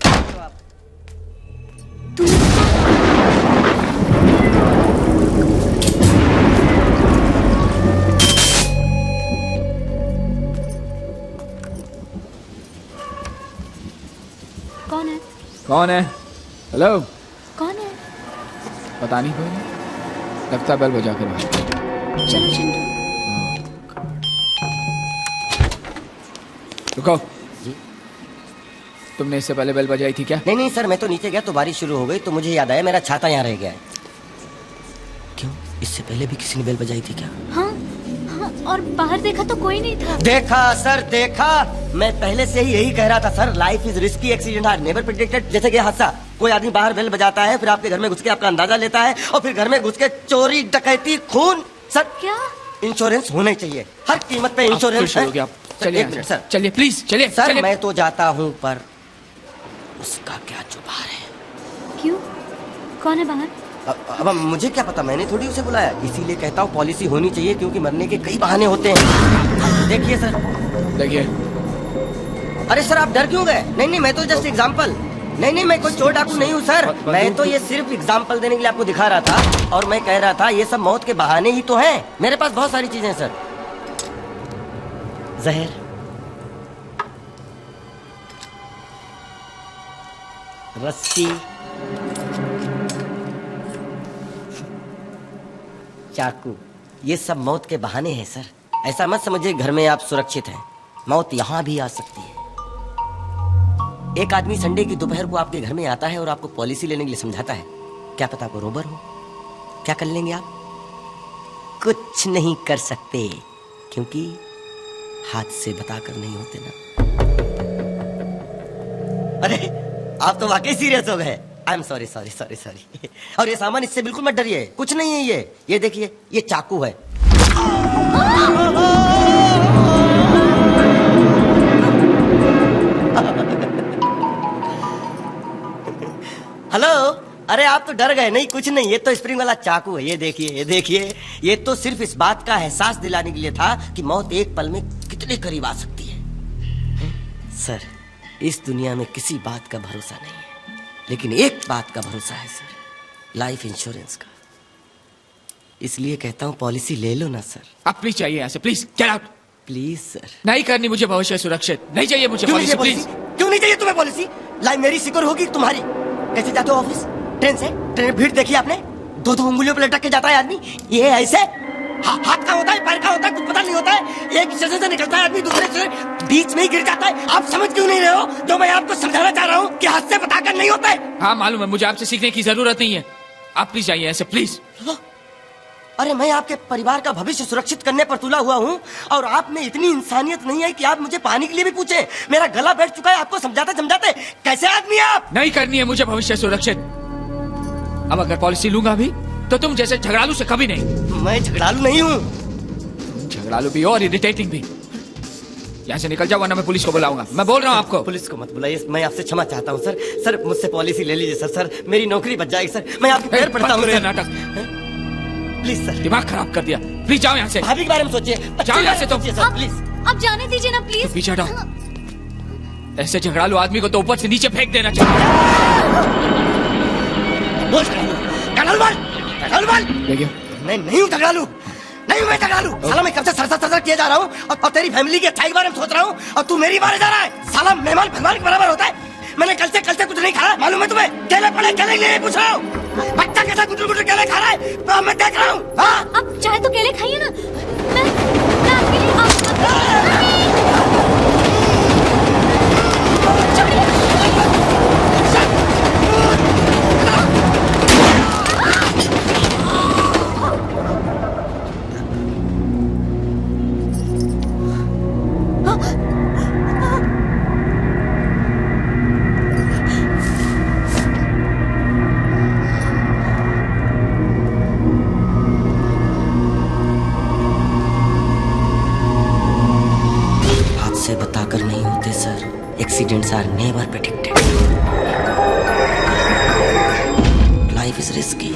कौन है? हेलो कौन है? पता नहीं, कोई लगता बेल बजा कर। चलो चिंटू। रुको तुमने इससे पहले बेल बजाई थी क्या? नहीं नहीं सर, मैं तो नीचे गया तो बारिश शुरू हो गई तो मुझे याद आया मेरा छाता यहाँ रह गया है। क्यों, इससे पहले भी किसी ने बेल बजाई थी क्या? हाँ, हाँ, और बाहर देखा तो कोई नहीं था। देखा सर देखा, मैं पहले से ही यही कह रहा था sir, life is risky, accident are never predicted. जैसे कि हादसा, कोई आदमी बाहर बेल बजाता है, फिर आपके घर में घुस के आपका अंदाजा लेता है और फिर घर में घुस के चोरी डकैती खून। सर क्या इंश्योरेंस होना चाहिए, हर कीमत पे इंश्योरेंस है। चलिए सर, चलिए प्लीज चलिए सर चलिए। मैं तो जाता हूँ पर उसका क्या जुबान है? क्यों, कौन है बाहर? अब मुझे क्या पता, मैंने थोड़ी उसे बुलाया, इसीलिए कहता हूँ पॉलिसी होनी चाहिए क्योंकि मरने के कई बहाने होते हैं। देखिए सर, देखिए। अरे सर आप डर क्यों गए? नहीं नहीं, मैं तो जस्ट एग्जाम्पल, नहीं मैं कोई चोर डाकू नहीं हूँ सर, मैं तो ये सिर्फ एग्जाम्पल देने के लिए आपको दिखा रहा था और मैं कह रहा था ये सब मौत के बहाने ही तो हैं। मेरे पास बहुत सारी चीजें हैं सर। जहर, रस्सी, चाकू, ये सब मौत के बहाने हैं सर। ऐसा मत समझिए घर में आप सुरक्षित हैं, मौत यहाँ भी आ सकती है। एक आदमी संडे की दोपहर को आपके घर में आता है और आपको पॉलिसी लेने के लिए समझाता है, क्या पता आपको रोबर हो, क्या कर लेंगे आप? कुछ नहीं कर सकते क्योंकि हाथ से बताकर नहीं होते ना। अरे आप तो वाकई सीरियस हो गए। I am sorry sorry sorry sorry. और ये सामान, इससे बिल्कुल मत डरिए, कुछ नहीं है ये देखिए, ये चाकू है। हेलो, अरे आप तो डर गए। नहीं कुछ नहीं, ये तो स्प्रिंग वाला चाकू है। ये देखिए ये देखिए, ये तो सिर्फ इस बात का एहसास दिलाने के लिए था कि मौत एक पल में कितने करीब आ सकती है। सर इस दुनिया में किसी बात का भरोसा नहीं है, लेकिन एक बात का भरोसा है सर, लाइफ इंश्योरेंस का। इसलिए कहता हूँ पॉलिसी ले लो ना सर। आप प्लीज चाहिए यहाँ से, please get out. Please sir. नहीं करनी मुझे भविष्य सुरक्षित, नहीं चाहिए मुझे पॉलिसी, प्लीज। क्यों नहीं चाहिए तुम्हें पॉलिसी? लाइफ मेरी सिक्योर होगी तुम्हारी। कैसे जाते हो ऑफिस? ट्रेन से? ट्रेन में भीड़ देखी आपने? दो उंगलियों पर लटक के जाता है आदमी, ये ऐसे हाथ का होता है, पैर का होता है, कुछ पता नहीं होता है। एक स्टेशन से निकलता है आदमी, दूसरे से बीच में ही गिर जाता है। आप समझ क्यों नहीं रहे हो जो मैं आपको समझाना चाह रहा हूँ कि हाथ से बताकर नहीं होता है। हाँ मालूम है, मुझे आपसे सीखने की जरूरत नहीं है। आप प्लीज जाइए ऐसे, प्लीज। अरे मैं आपके परिवार का भविष्य सुरक्षित करने पर तुला हुआ हूँ और आप में इतनी इंसानियत नहीं है कि आप मुझे पानी के लिए भी पूछे। मेरा गला बैठ चुका है आपको समझाते समझाते। कैसे आदमी है आप? नहीं करनी है मुझे भविष्य सुरक्षित। अब अगर पॉलिसी लूंगा भी तो तुम जैसे झगड़ालू से कभी नहीं। मैं झगड़ालू नहीं हूँ। झगड़ालू भी और इरिटेटिंग भी। यहाँ से निकल जाओ वरना मैं पुलिस को बुलाऊंगा। मैं बोल रहा हूँ आपको। पुलिस को मत बुलाइए, मैं आपसे क्षमा चाहता हूँ सर। सर मुझसे पॉलिसी ले लीजिए सर। सर मेरी नौकरी बच जाएगी सर, मैं आपके पैर पड़ता हूँ। नाटक प्लीज सर। दिमाग खराब कर दिया, प्लीज जाओ यहाँ से। भाभी के बारे में सोचिए, जाओ यहाँ से तुम। प्लीज अब जाने दीजिए ना प्लीज। पीछे हटाओ। ऐसे झगड़ालू आदमी को तो ऊपर से नीचे फेंक देना चाहिए। देखिए मैं नहीं हूँ झगड़ालू, नहीं मैं झगड़ालू। साला मैं कब से सरसर किया जा रहा हूँ और तेरी फैमिली की अच्छाई के बारे में सोच रहा हूँ और तू मेरी बारे जा रहा है। साला मेहमान भगवान के बराबर होता है। मैंने कल से कुछ नहीं खाया, मालूम है तुम्हें? केले पड़े, केले लिए पूछ रहा हूँ। बच्चा कैसा गुटर गुटर केले खा रहा है तो मैं देख रहा हूँ। अब चाहे तो केले खाइए ना। मैं आपके लिए बताकर नहीं होते sir, accidents are never predicted, life is risky.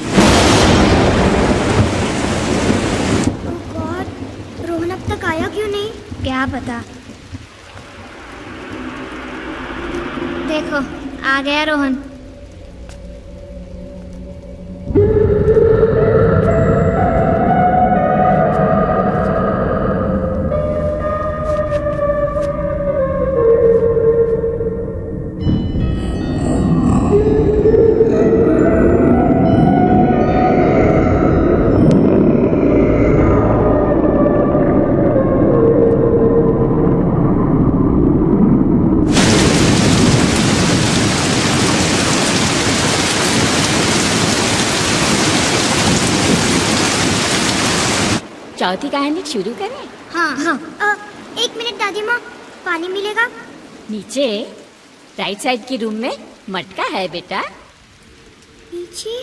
Rohan अब तक आया क्यों नहीं? क्या पता। देखो आ गया रोहन। चौथी कहानी शुरू करें? हाँ हाँ। 1 मिनट दादी माँ, पानी मिलेगा? नीचे राइट साइड की रूम में मटका है बेटा। नीचे?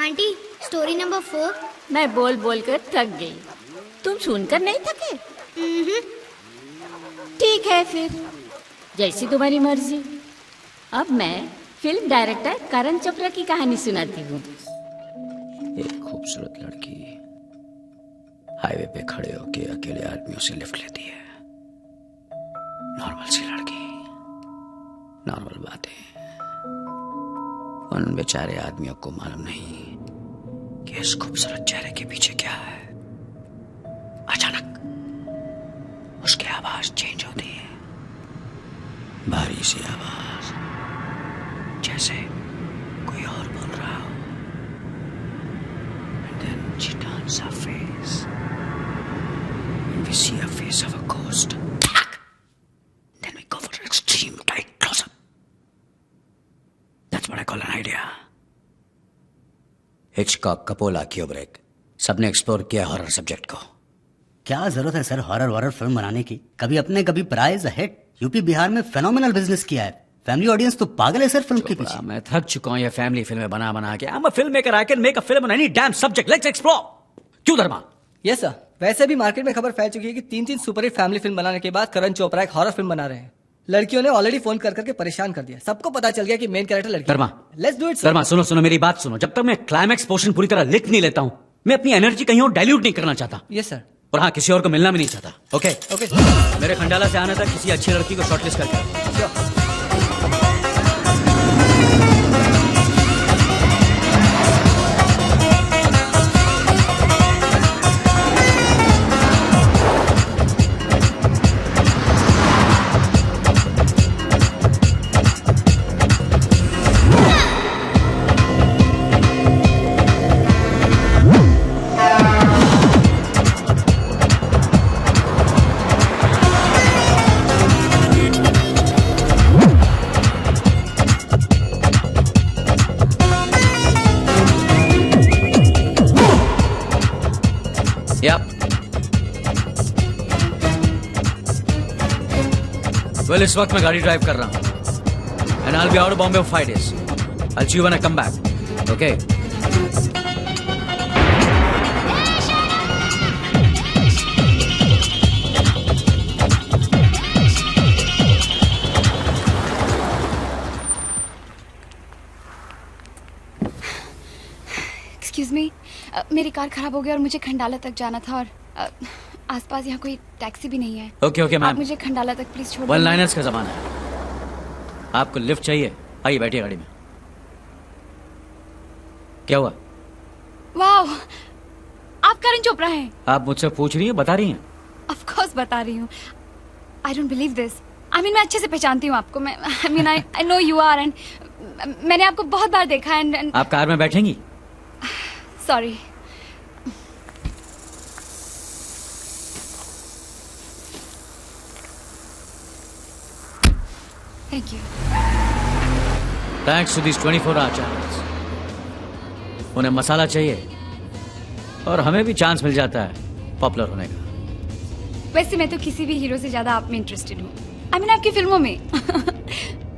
Aunty, story number 4। मैं बोल बोल कर थक गई, तुम सुनकर नहीं थके? ठीक है फिर, जैसी तुम्हारी मर्जी। अब मैं फिल्म डायरेक्टर करण चोपड़ा की कहानी सुनाती हूँ। एक खूबसूरत लड़की हाईवे पे खड़े होके अकेले आदमियों से लिफ्ट लेती है। नॉर्मल सी लड़की, नॉर्मल बातें। उन बेचारे आदमियों को मालूम नहीं कि इस खूबसूरत चेहरे के पीछे क्या है। अचानक उसकी आवाज चेंज होती है, भारी सी आवाज, जैसे कोई और बोल रहा हो। And then she turns her face and we see a face of a ghost. Then we go for an extreme tight close-up. That's what I call an idea. Hitchcock, Coppola, Kubrick, सबने explore किया horror subject को। क्या जरूरत है sir horror film बनाने की? कभी अपने कभी प्राइज हिट। यूपी बिहार में फेनोमिनल बिजनेस किया है। फैमिली ऑडियंस तो पागल है सर फिल्म के पीछे। मैं थक चुका हूं ये फैमिली फिल्में बना बना के। I'm a filmmaker, I can make a film on any damn subject. Let's explore. क्यों धर्मा? यस सर, वैसे भी मार्केट में खबर फैल चुकी है कि 3 सुपरहिट फैमिली फिल्म बनाने के बाद करण चोपड़ा एक हॉरर फिल्म बना रहे हैं। लड़कियों ने ऑलरेडी फोन कर करके परेशान कर दिया। सबको पता चल गया कि मेन कैरेक्टर लड़की। धर्मा, लेट्स डू इट। धर्मा सुनो मेरी बात सुनो। जब तक मैं क्लाइमैक्स पोर्शन पूरी तरह लिख नहीं लेता हूं, मैं अपनी एनर्जी कहीं और डाइल्यूट नहीं करना चाहता। Yes sir. और हाँ, किसी और को मिलना भी नहीं चाहता। Okay okay. मेरे खंडाला से आने तक किसी अच्छी लड़की को शॉर्टलिस्ट करके। वेल, इस वक्त मैं गाड़ी ड्राइव कर रहा हूं and I will be out of Bombay for 5 days. I'll see you when I come back. Okay? Excuse me, मेरी कार खराब हो गई और मुझे खंडाला तक जाना था और आसपास यहाँ कोई टैक्सी भी नहीं है। ओके मैम, आप मुझे खंडाला तक प्लीज छोड़। 1-liners का जमाना है। आपको लिफ्ट चाहिए? आइए बैठिए गाड़ी में। क्या हुआ? वाह, आप करण चोपड़ा हैं। आप मुझसे पूछ रही हैं, बता रही हैं? ऑफ कोर्स बता रही हूँ। I don't believe this. I mean, मैं अच्छे से पहचानती हूँ आपको। मैं I know you are and मैंने आपको बहुत बार देखा एंड आप कार में बैठेंगी? Sorry. Thank you. Thanks to these 24-hour channels. उन्हें मसाला चाहिए और हमें भी चांस मिल जाता है पॉपुलर होने का? वैसे मैं तो किसी भी हीरो से ज्यादा आप में इंटरेस्टेड हूँ। आई मीन आपकी फिल्मों में।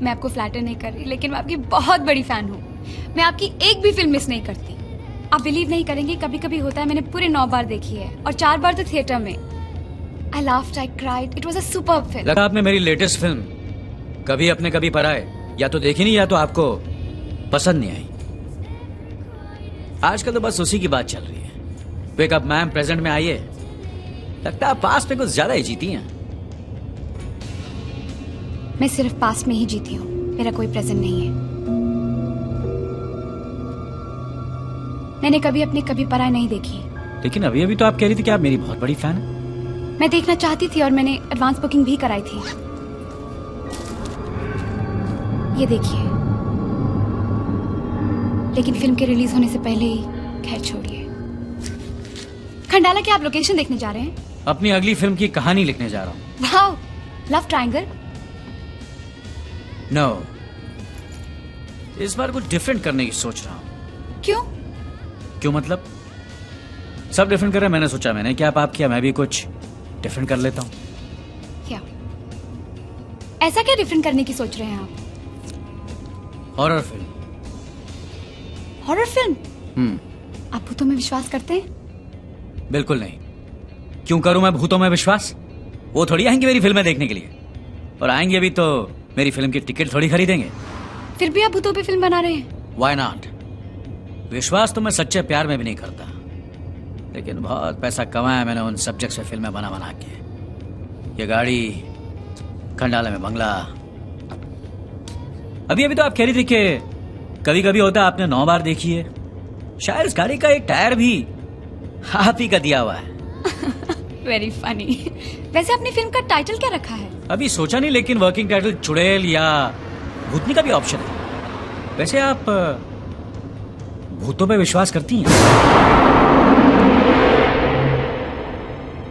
मैं आपको फ्लैटर नहीं कर रही, लेकिन मैं आपकी बहुत बड़ी फैन हूँ। मैं आपकी एक भी फिल्म मिस नहीं करती। आप बिलीव नहीं करेंगे, कभी कभी होता है मैंने पूरे 9 बार देखी है और 4 बार तो थिएटर में। I laughed, I cried. It was a superb film. लगा आपने मेरी लेटेस्ट फिल्म कभी अपने कभी पराए या तो देखी नहीं या तो आपको पसंद नहीं आई। आजकल तो बस उसी की बात चल रही है। वेक अप मैम प्रेजेंट में आइए। लगता है पास्ट में कुछ ज्यादा ही जीती हैं। मैं सिर्फ पास्ट में ही जीती हूँ, मेरा कोई प्रेजेंट नहीं है। मैंने कभी अपने कभी पराए नहीं देखी। लेकिन अभी अभी तो आप कह रही थी कि आप मेरी बहुत बड़ी फैन हैं। मैं देखना चाहती थी और मैंने एडवांस बुकिंग भी कराई थी। ये देखिए। लेकिन फिल्म के रिलीज होने से पहले ही खैर छोड़िए। खंडाला क्या आप लोकेशन देखने जा रहे हैं? अपनी अगली फिल्म की कहानी लिखने जा रहा हूँ। Wow, love triangle? नो, इस बार कुछ डिफरेंट करने की सोच रहा हूँ। क्यों? क्यों मतलब? सब डिफरेंट कर रहे हैं, मैंने सोचा मैंने क्या पाप किया, मैं भी कुछ डिफरेंट कर लेता हूँ। क्या? ऐसा क्या डिफरेंट करने की सोच रहे हैं आप? Horror film. Horror film? आप भूतों में विश्वास करते हैं? बिल्कुल नहीं। क्यों करूं मैं भूतों में विश्वास? वो थोड़ी आएंगे मेरी फिल्में देखने के लिए, और आएंगे भी तो मेरी फिल्म की टिकट थोड़ी खरीदेंगे। फिर भी आप भूतों पे फिल्म बना रहे हैं? Why not? विश्वास तो मैं सच्चे प्यार में भी नहीं करता, लेकिन बहुत पैसा कमाया मैंने उन सब्जेक्ट्स पे फिल्में बना बना के। ये गाड़ी, खंडाला में बंगला। अभी अभी तो आप कह रही थी कि कभी कभी होता है, आपने 9 बार देखी है। शायद इस गाड़ी का एक टायर भी आप ही का दिया हुआ है। Very funny. वैसे अपनी फिल्म का टाइटल क्या रखा है? अभी सोचा नहीं, लेकिन वर्किंग टाइटल चुड़ैल या भूतनी का भी ऑप्शन है। वैसे आप भूतों पे विश्वास करती हैं?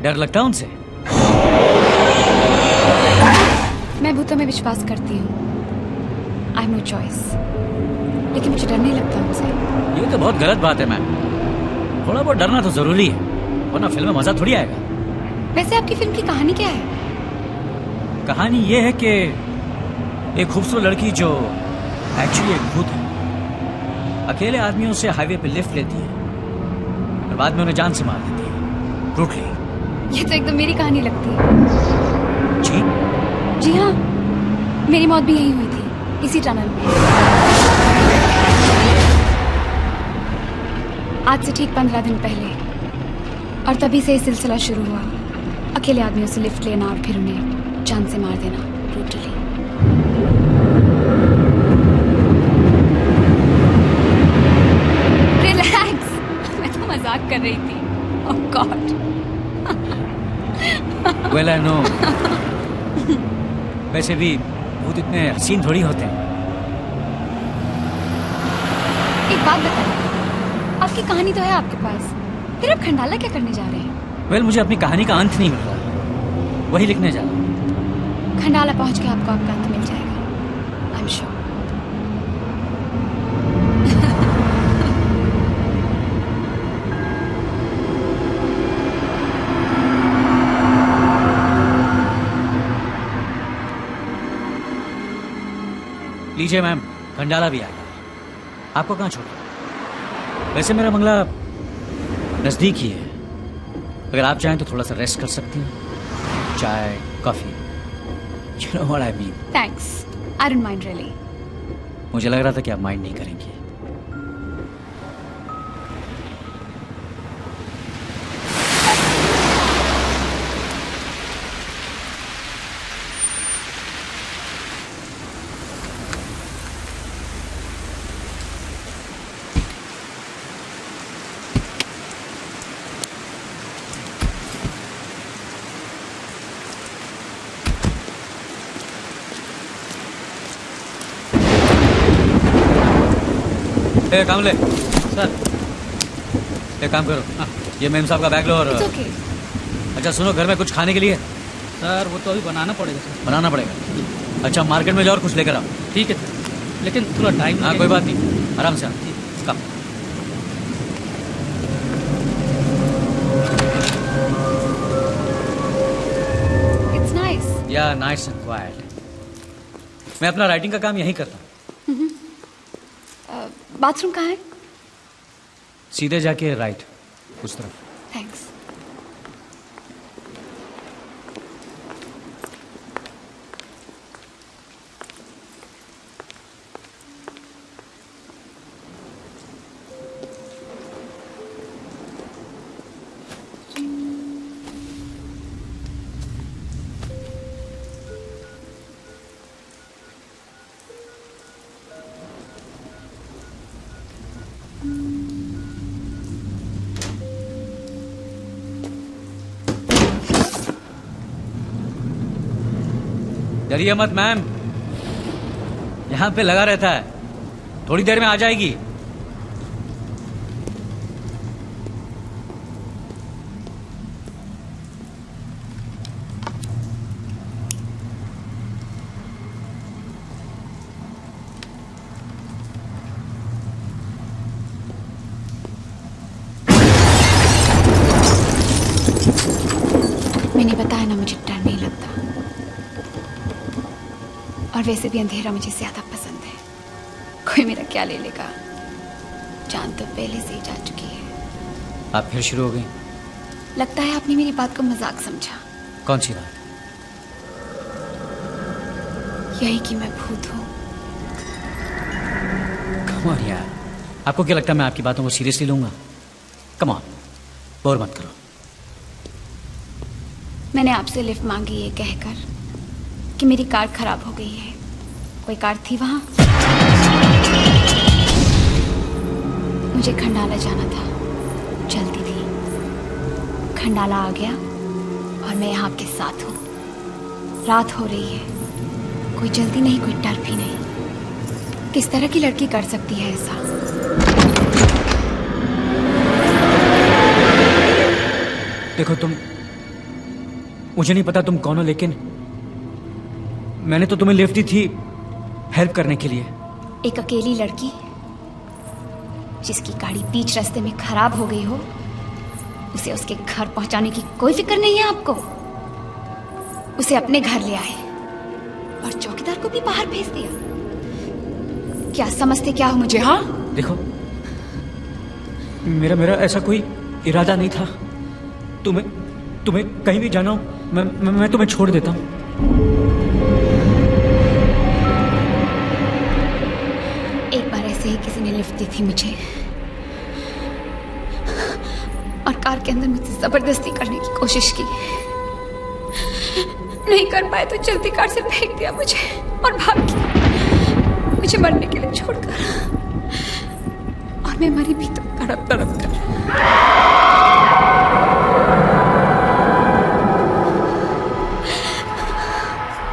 डर लगता है उनसे? मैं भूतों में विश्वास करती हूँ। I have no choice. लेकिन मुझे डर नहीं लगता उनसे। ये तो बहुत गलत बात है मैम। थोड़ा बहुत डरना तो जरूरी है, वरना फिल्म में मजा थोड़ी आएगा। वैसे आपकी फिल्म की कहानी क्या है? कहानी ये है कि एक खूबसूरत लड़की जो एक्चुअली एक भूत है, अकेले आदमियों से हाईवे पे लिफ्ट लेती है और बाद में उन्हें जान से मार देती है, ब्रूटली। ये तो एकदम मेरी कहानी लगती है। जी? जी हाँ, मेरी मौत भी यहीं हुई थी, इसी टनल में। आज से ठीक 15 दिन पहले। और तभी से ये सिलसिला शुरू हुआ। अकेले आदमियों से लिफ्ट लेना और फिर उन्हें जान से मार देना, ब्रूटली। रिलैक्स, मैं तो मजाक कर रही थी। ओह गॉड। Well I know. वैसे भी भूत इतने हसीन थोड़ी होते हैं। एक बात बताइए, आपकी कहानी तो है आपके पास, फिर आप खंडाला क्या करने जा रहे हैं? वेल मुझे अपनी कहानी का अंत नहीं मिल रहा, वही लिखने जा रहा हूँ। खंडाला पहुंच के आपको आपका अंत मिल जाएगा, आई एम श्योर। लीजिए मैम, खंडाला भी आ गया। आपको कहाँ छोड़ा? वैसे मेरा बंगला नजदीक ही है, अगर आप चाहें तो थोड़ा सा रेस्ट कर सकती हैं। चाय, coffee, you know what I mean. Thanks. I don't mind really. मुझे लग रहा था कि आप माइंड नहीं करेंगी। कामले सर, एक काम करो, ये मेम साहब का बैग लो और okay. अच्छा सुनो, घर में कुछ खाने के लिए? सर वो तो अभी बनाना पड़ेगा सर। बनाना पड़ेगा? अच्छा मार्केट में जाओ और कुछ लेकर आओ। ठीक है, लेकिन थोड़ा टाइम। हाँ कोई बात नहीं, आराम से आओ। कम। या नाइस एंड क्वाइट। मैं अपना राइटिंग का काम यहीं करता हूँ। बाथरूम कहाँ है? सीधे जाके राइट उस तरफ। थैंक्स। डरिए मत मैम, यहाँ पे लगा रहता है, थोड़ी देर में आ जाएगी। मैंने बताया ना मुझे डर नहीं लगता, और वैसे भी अंधेरा मुझे ज्यादा पसंद है। कोई मेरा क्या ले लेगा, जान तो पहले से ही जा चुकी है। आप फिर शुरू हो गई? लगता है आपने मेरी बात को मजाक समझा। कौन सी बात? यही कि मैं भूत हूँ। कम ऑन यार, आपको क्या लगता है मैं आपकी बातों को सीरियसली लूंगा? कम ऑन, बोर मत करो। मैंने आपसे लिफ्ट मांगी ये कहकर कि मेरी कार खराब हो गई है। कोई कार थी वहां? मुझे खंडाला जाना था, जल्दी थी। खंडाला आ गया और मैं यहाँ आपके साथ हूँ। रात हो रही है, कोई जल्दी नहीं, कोई डर भी नहीं। किस तरह की लड़की कर सकती है ऐसा? देखो तुम, मुझे नहीं पता तुम कौन हो, लेकिन मैंने तो तुम्हें लिफ्ट दी थी हेल्प करने के लिए। एक अकेली लड़की जिसकी गाड़ी बीच रास्ते में खराब हो गई हो, उसे उसके घर पहुंचाने की कोई फिक्र नहीं है आपको। उसे अपने घर ले आए और चौकीदार को भी बाहर भेज दिया। क्या समझते क्या हो मुझे? हाँ देखो, मेरा ऐसा कोई इरादा नहीं था। तुम्हें कहीं भी जाना हो, मैं तुम्हें छोड़ देता हूँ। एक बार ऐसे ही किसी ने लिफ्ट दी थी मुझे, और कार के अंदर मुझसे जबरदस्ती करने की कोशिश की। नहीं कर पाए तो चलती कार से फेंक दिया मुझे और भाग गया, मुझे मरने के लिए छोड़कर। और मैं मरी भी तो तड़प तड़प कर।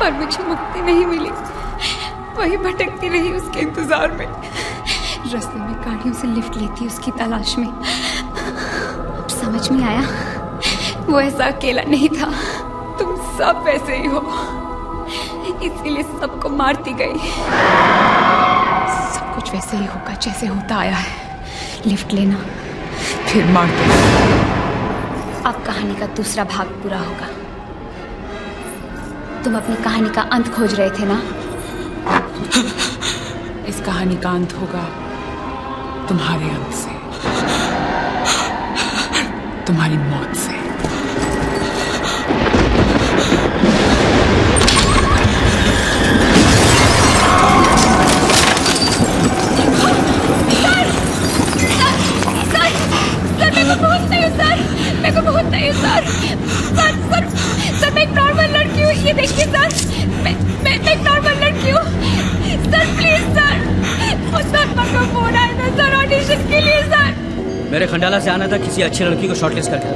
पर मुझे मुक्ति नहीं मिली, वही भटकती रही उसके इंतजार में। रास्ते में गाड़ियों से लिफ्ट लेती उसकी तलाश में। अब समझ में आया, वो ऐसा अकेला नहीं था, तुम सब वैसे ही हो, इसीलिए सबको मारती गई। सब कुछ वैसे ही होगा जैसे होता आया है। लिफ्ट लेना, फिर मार देना। अब कहानी का दूसरा भाग पूरा होगा। तुम अपनी कहानी का अंत खोज रहे थे ना? इस कहानी का अंत होगा तुम्हारे अंत से, तुम्हारी मौत से। मेरे को भूत नहीं सर। सर मैं एक नॉर्मल लड़की हूँ, ये देखिए सर, मैं एक नॉर्मल लड़की हूँ। सर प्लीज सर, उस धर्मा का फोन आया था सर ऑडिशन के लिए सर। मेरे खंडाला से आना था किसी अच्छी लड़की को शॉर्टलिस्ट करके।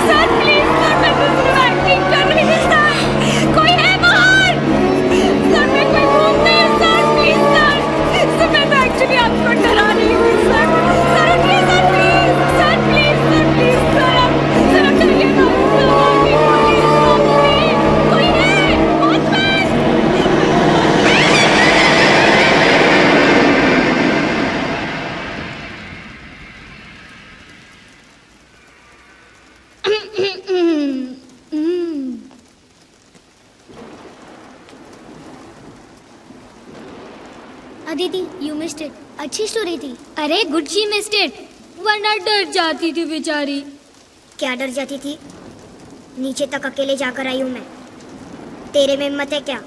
सर प्लीज सर, मैं दूसरी एक्टिंग कर रही हूँ सर, कोई है बाहर? सर मैं कोई भूत नहीं हूँ सर, प्लीज सर। मैं तो एक्चुअली आपको डरा रही हूँ सर। सर उठिए sir, please sir, please sir, please sir, sir आप चलिए ना। कोई है? Watchman! Aditi, you missed it. अच्छी स्टोरी थी। अरे गुड शी मिस्ड इट, वरना डर जाती थी बेचारी। क्या डर जाती थी? नीचे तक अकेले जाकर आई हूँ मैं। तेरे में हिम्मत है क्या?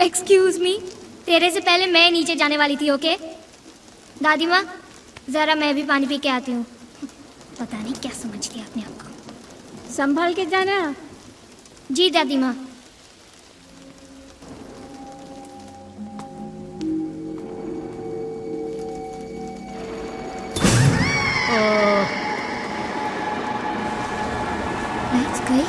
एक्सक्यूज मी, तेरे से पहले मैं नीचे जाने वाली थी। ओके दादी माँ, जरा मैं भी पानी पी के आती हूँ। पता नहीं क्या समझ लिया अपने आप को। संभाल के जाना। जी दादी माँ। गई।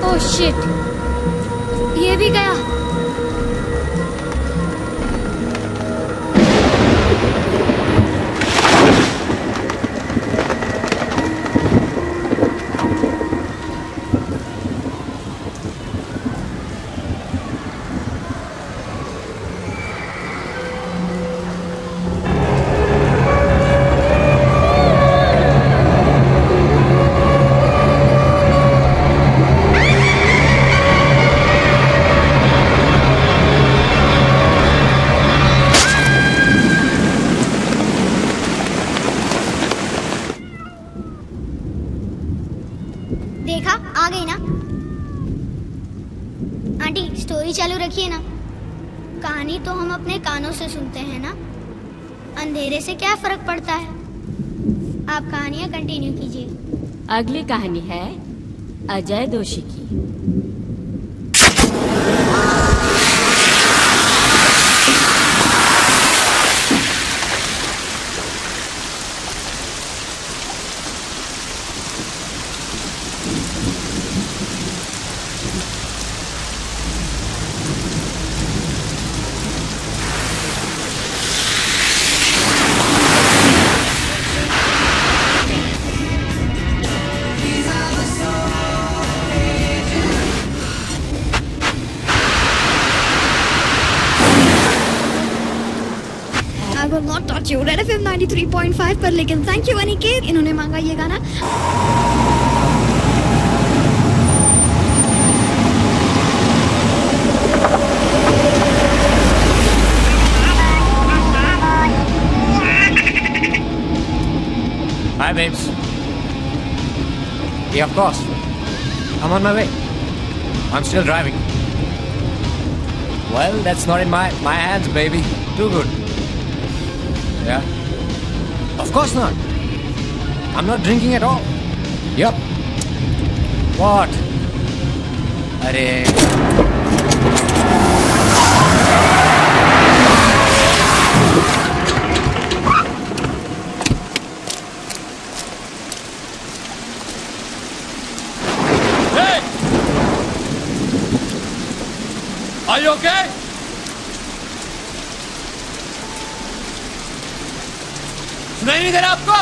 ओह शिट, ये भी गया। देखा, आ गई ना। आंटी स्टोरी चालू रखिए ना। कहानी तो हम अपने कानों से सुनते हैं ना, अंधेरे से क्या फर्क पड़ता है। आप कहानियां कंटिन्यू कीजिए। अगली कहानी है अजय दोषी की। I will not touch you। Red FM 93.5 पर। लेकिन थैंक यू अनिकेत, इन्होंने मांगा ये गाना। Hi babes. Yeah, of course. I'm on my way. I'm still driving. Well, that's not in my hands, baby. Too good. Yeah. Of course not. I'm not drinking at all. Yep. What? Arey. Are you okay? सुनाई नहीं दे रहा आपको?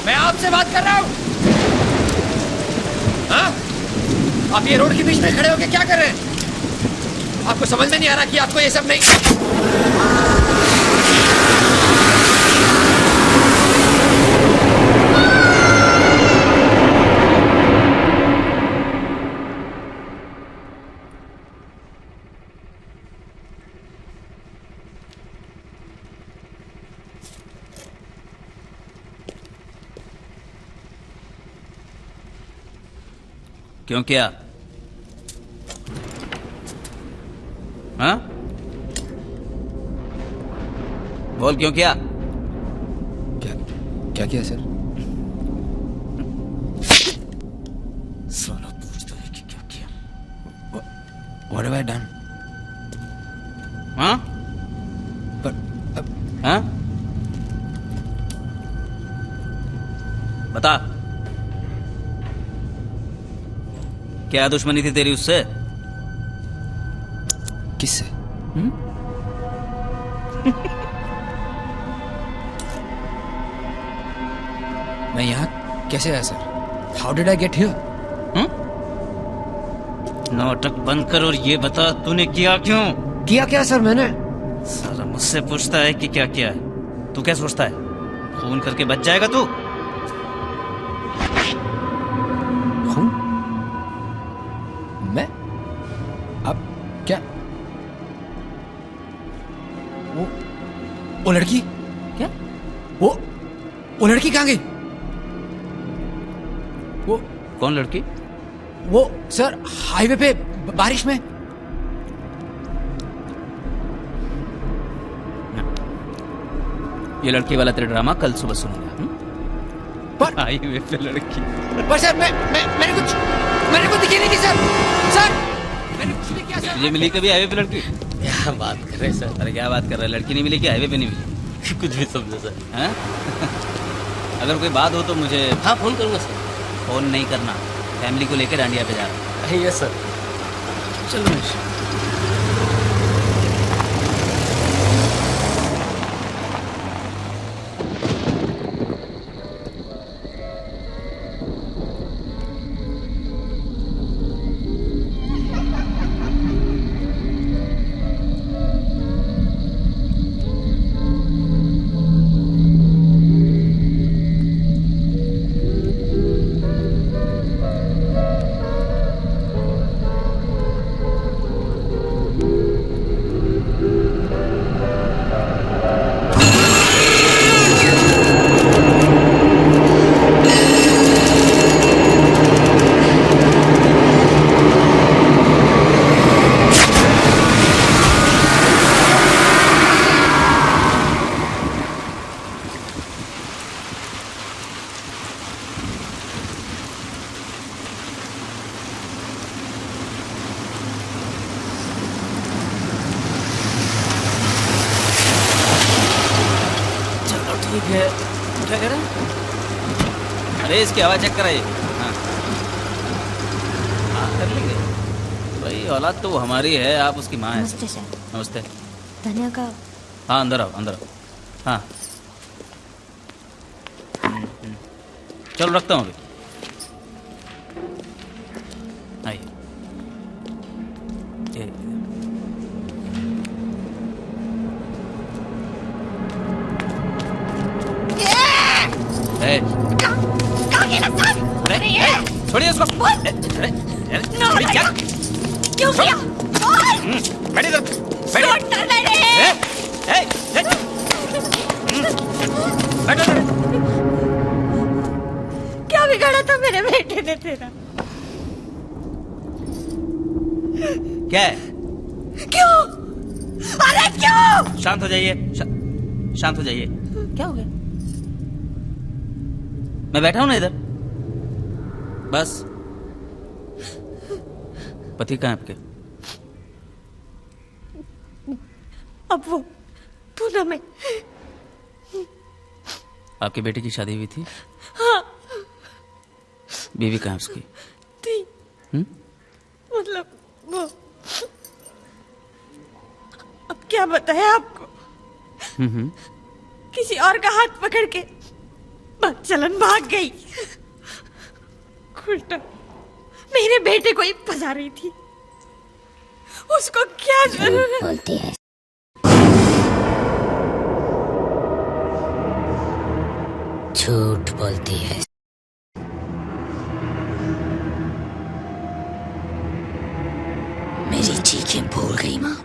मैं आपसे बात कर रहा हूं। हाँ? आप ये रोड के बीच में खड़े होकर क्या कर रहे हैं? आपको समझ में नहीं आ रहा कि आपको ये सब नहीं। क्यों क्या? हाँ? बोल क्यों क्या? क्या किया सर? साला पूछता है कि क्या किया? What have I done? हाँ? हाँ? बता। क्या दुश्मनी थी तेरी उससे? किससे? मैं यहाँ कैसे आया sir? How did I get here? नाटक बंद कर और ये बता तूने किया क्यों? किया क्या सर मैंने? साला उससे पूछता है कि क्या किया है। तू क्या सोचता है खून करके बच जाएगा तू? खून? मैं? अब क्या? वो लड़की? क्या? वो लड़की कहाँ गई? वो कौन लड़की? वो सर हाईवे पे बारिश में। ये लड़की वाला तेरा ड्रामा कल सुबह सुनूंगा। पर हाईवे पे लड़की। पर सर मैंने कुछ दिखी नहीं थी सर। सर मैंने कुछ नहीं किया सर। तुझे मिली कभी हाईवे पे लड़की? क्या बात कर रहे हैं सर? अरे क्या बात कर रहा है, लड़की नहीं मिली कि हाईवे पे नहीं मिली? कुछ भी समझो सर। हैं? अगर कोई बात हो तो मुझे। हाँ फोन करूंगा सर। फोन नहीं करना, फैमिली को लेकर डांडिया पे जा रहा हूँ। Yes sir. चलो ठीक है। क्या कह रहा है? अरे इसकी आवाज चेक कराइए। हाँ हाँ कर लेंगे भाई, औलाद तो वो हमारी है, आप उसकी माँ है। नमस्ते सर। नमस्ते। धनिया का। हाँ अंदर आओ अंदर आओ। हाँ चलो रखता हूँ अभी। आइए। छोड़िए उसको। क्यों किया? बैठिए इधर, क्या बिगाड़ा था मेरे बेटे ने तेरा? क्या है? क्यों? अरे क्यों? शांत हो जाइए, शांत हो जाइए। क्या हो गया? मैं बैठा हूं ना इधर, बस। पति कहाँ है आपके? अब वो पूना में। आपकी बेटी की शादी हुई थी? हाँ। बीवी कहाँ है उसकी? थी। मतलब वो, अब क्या बताया आपको? किसी और का हाथ पकड़ के चलन भाग गई। उल्टा मेरे बेटे को ही फंसा रही थी। उसको क्या जरूरत बोलती है? झूठ बोलती है। मेरी चीखें भूल गई माँ।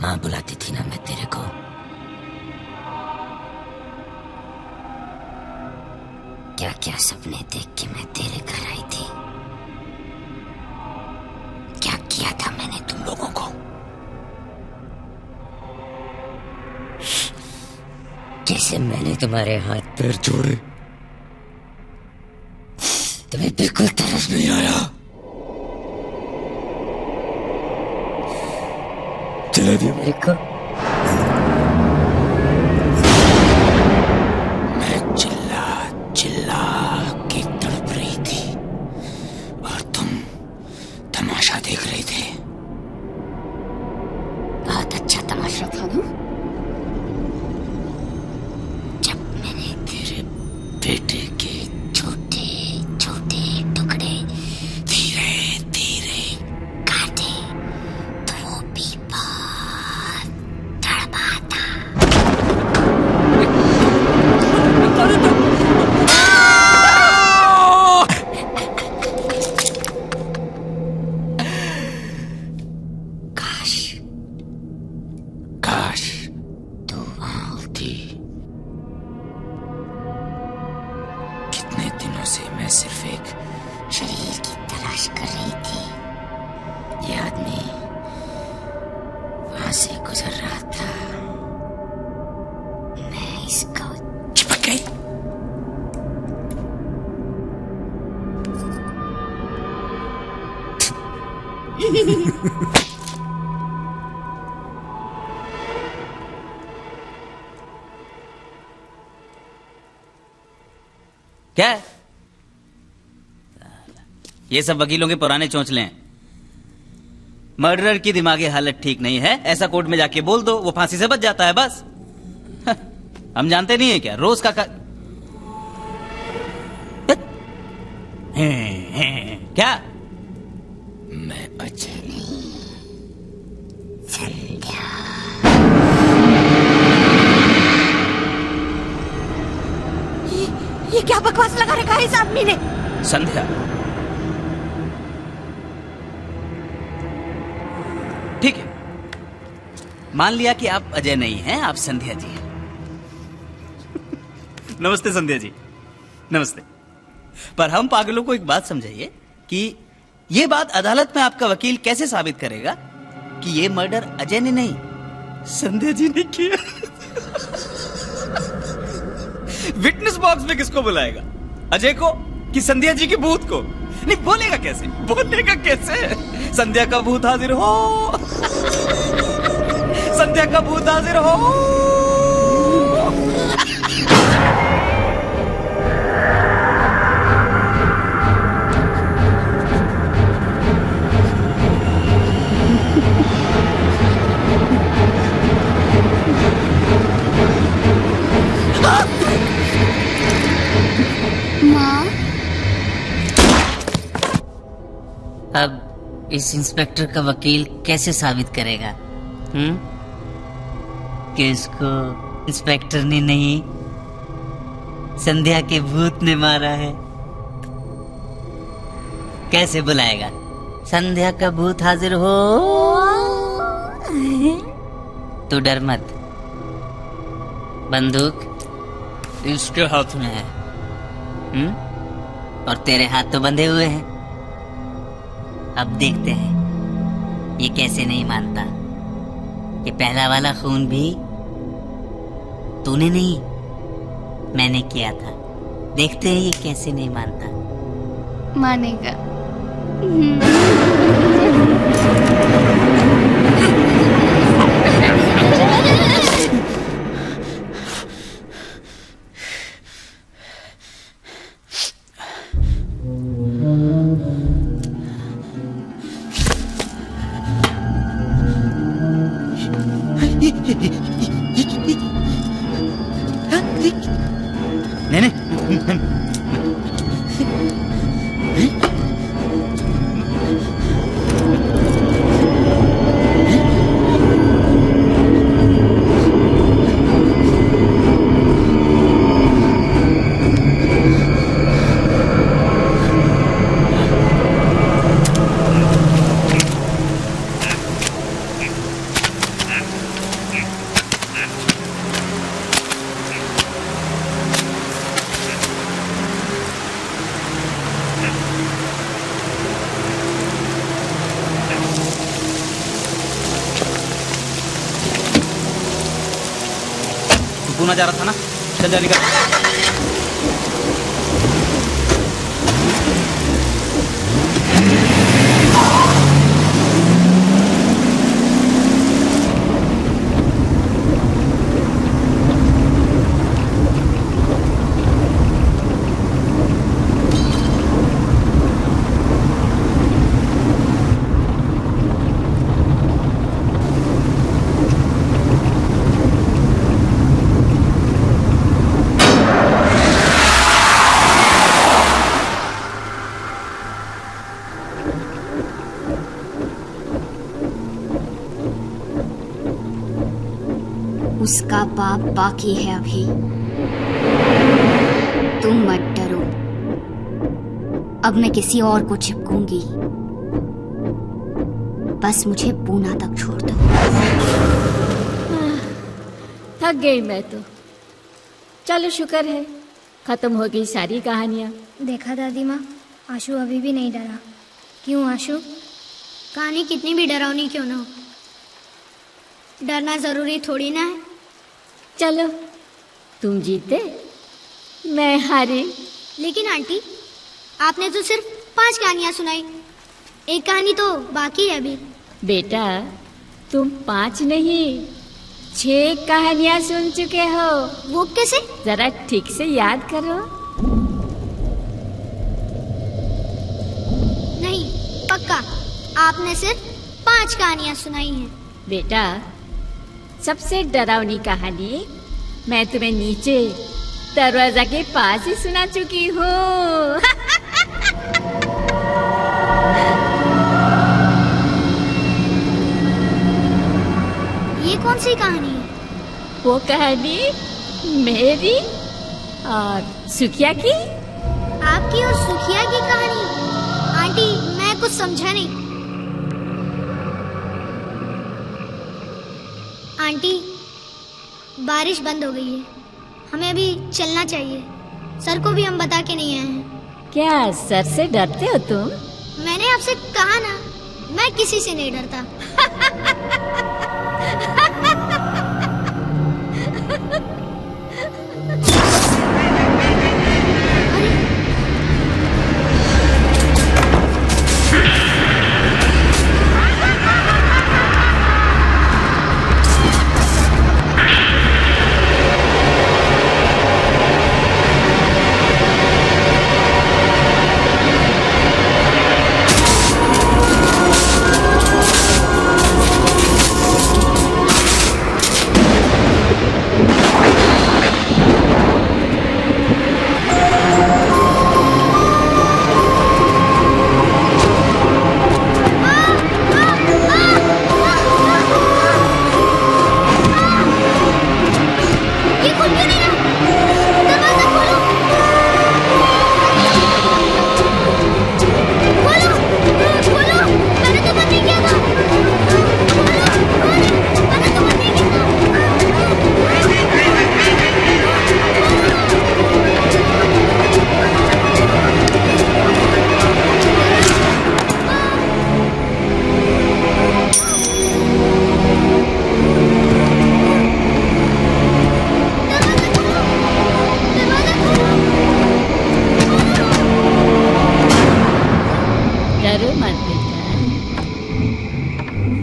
माँ बुलाती थी ना मैं तेरे को। क्या क्या सपने देख के मैं तेरे घर आई थी। क्या किया था मैंने तुम लोगों को? जैसे मैंने तुम्हारे हाथ पैर जोड़े, तुम्हें बिल्कुल तरस नहीं आया। चला दिया मेरे को। मैं चिल्ला चिल्ला के तड़प रही थी और तुम तमाशा देख रहे थे। बहुत अच्छा तमाशा था ना? जब मैंने तेरे बेटे के छोटे छोटे टुकड़े धीरे धीरे काटे। क्या है? ये सब वकीलों के पुराने चौंचले हैं। मर्डरर की दिमागी हालत ठीक नहीं है, ऐसा कोर्ट में जाके बोल दो, वो फांसी से बच जाता है बस। हम जानते नहीं है क्या, रोज का क्या? मैं अजय नहीं, संध्या। ये क्या बकवास लगा रखा है इस आदमी ने? संध्या? ठीक है, मान लिया कि आप अजय नहीं हैं, आप संध्या जी हैं। नमस्ते संध्या जी, नमस्ते। पर हम पागलों को एक बात समझाइए कि ये बात अदालत में आपका वकील कैसे साबित करेगा कि ये मर्डर अजय ने नहीं, संध्या जी ने किया। विटनेस बॉक्स में किसको बुलाएगा, अजय को कि संध्या जी के भूत को? नहीं, बोलेगा कैसे, बोलेगा कैसे? संध्या का भूत हाजिर हो, संध्या का भूत हाजिर हो। अब इस इंस्पेक्टर का वकील कैसे साबित करेगा कि इसको इंस्पेक्टर ने नहीं, संध्या के भूत ने मारा है? कैसे बुलाएगा, संध्या का भूत हाजिर हो? तू डर मत, बंदूक इसके हाथ में है, और तेरे हाथ तो बंधे हुए हैं। अब देखते हैं ये कैसे नहीं मानता कि पहला वाला खून भी तूने नहीं, मैंने किया था। देखते हैं ये कैसे नहीं मानता। मानेगा। नहीं नहीं, पूना जा रहा था ना, चल जा निकल। उसका बाप बाकी है अभी। तुम मत डरो, अब मैं किसी और को चिपकूंगी। बस मुझे पूना तक छोड़ दो। थक गई मैं तो। चलो शुक्र है खत्म हो गई सारी कहानियां। देखा दादी माँ, आशु अभी भी नहीं डरा। क्यों आशु? कहानी कितनी भी डरावनी क्यों ना हो, डरना जरूरी थोड़ी ना है। चलो तुम जीते मैं हारी। लेकिन आंटी, आपने तो सिर्फ 5 कहानियां सुनाई, एक कहानी तो बाकी है अभी। बेटा तुम 5 नहीं 6 कहानियां सुन चुके हो। वो कैसे? जरा ठीक से याद करो। नहीं, पक्का आपने सिर्फ 5 कहानियां सुनाई हैं। बेटा सबसे डरावनी कहानी मैं तुम्हें नीचे दरवाजा के पास ही सुना चुकी हूँ। ये कौन सी कहानी है? वो कहानी मेरी और सुखिया की। आपकी और सुखिया की कहानी? आंटी मैं कुछ समझा नहीं। आंटी बारिश बंद हो गई है, हमें अभी चलना चाहिए। सर को भी हम बता के नहीं आए हैं। क्या सर से डरते हो तुम? मैंने आपसे कहा ना, मैं किसी से नहीं डरता।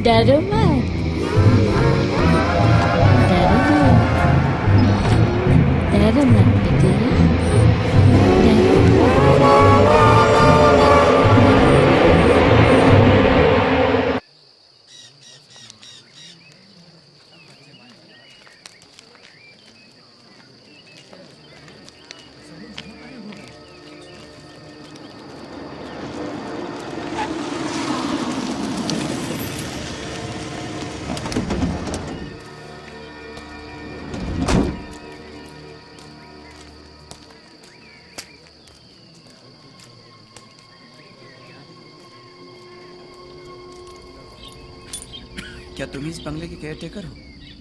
डरो मत, डरो मत बेटा। क्या तुम इस बंगले के केयरटेकर हो?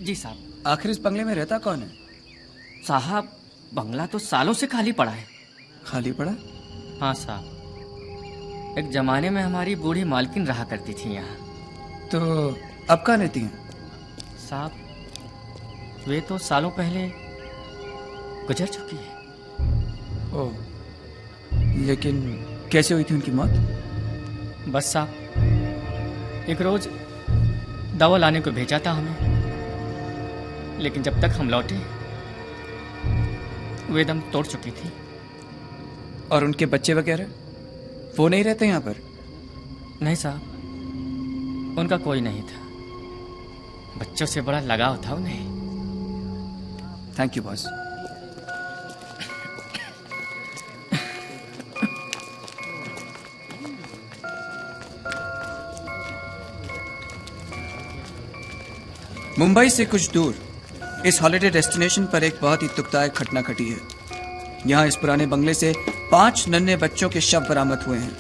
जी साहब। आखिर इस बंगले में रहता कौन है? साहब बंगला तो सालों से खाली पड़ा है। खाली पड़ा? हाँ साहब, एक जमाने में हमारी बूढ़ी मालकिन रहा करती थी यहाँ। तो अब कहाँ रहती हैं? साहब वे तो सालों पहले गुजर चुकी है। ओह, लेकिन कैसे हुई थी उनकी मौत? बस साहब एक रोज दवा लाने को भेजा था हमें, लेकिन जब तक हम लौटे वे दम तोड़ चुकी थी। और उनके बच्चे वगैरह वो नहीं रहते यहाँ पर? नहीं साहब, उनका कोई नहीं था। बच्चों से बड़ा लगाव था उन्हें। Thank you boss. मुंबई से कुछ दूर इस हॉलिडे डेस्टिनेशन पर एक बहुत ही दुखदायक घटना घटी है। यहाँ इस पुराने बंगले से 5 नन्हे बच्चों के शव बरामद हुए हैं।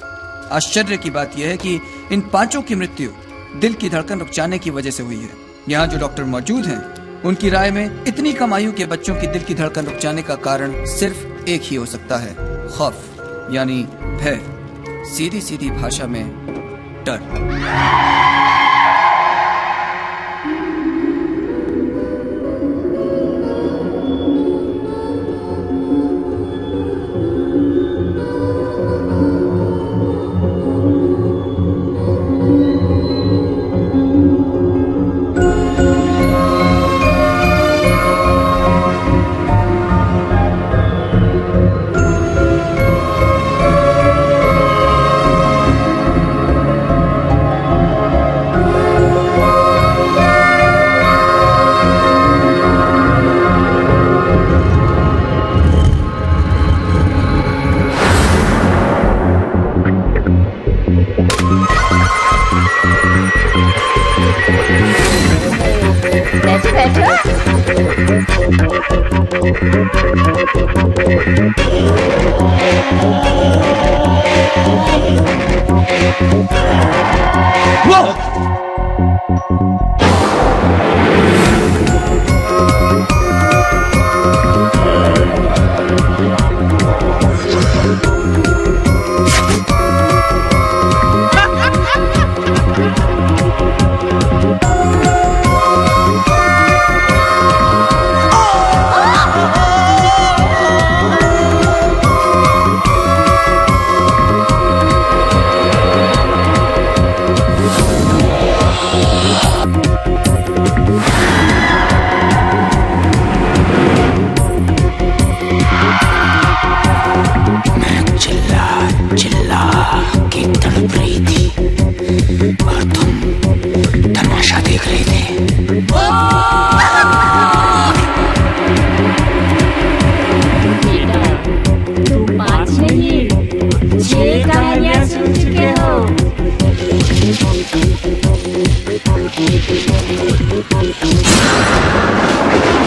आश्चर्य की बात यह है कि इन 5 की मृत्यु दिल की धड़कन रुक जाने की वजह से हुई है। यहाँ जो डॉक्टर मौजूद हैं, उनकी राय में इतनी कम आयु के बच्चों की दिल की धड़कन रुक जाने का कारण सिर्फ एक ही हो सकता है, खौफ यानी भय, सीधी सीधी भाषा में डर।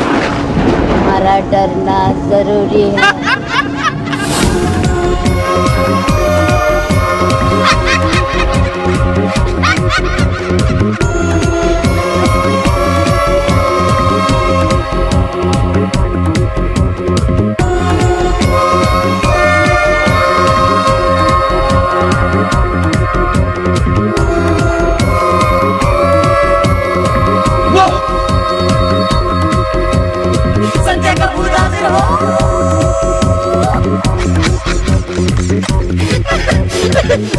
हमारा डरना जरूरी है। संजय का भूत हाजिर हो।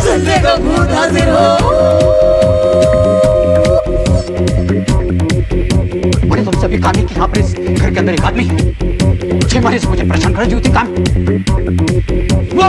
संजय का भूत हाजिर हो। मैंने तुमसे अभी कहा नहीं कि यहाँ पर इस घर के अंदर एक आदमी 6 महीने से मुझे परेशान कर रही थी काम। वो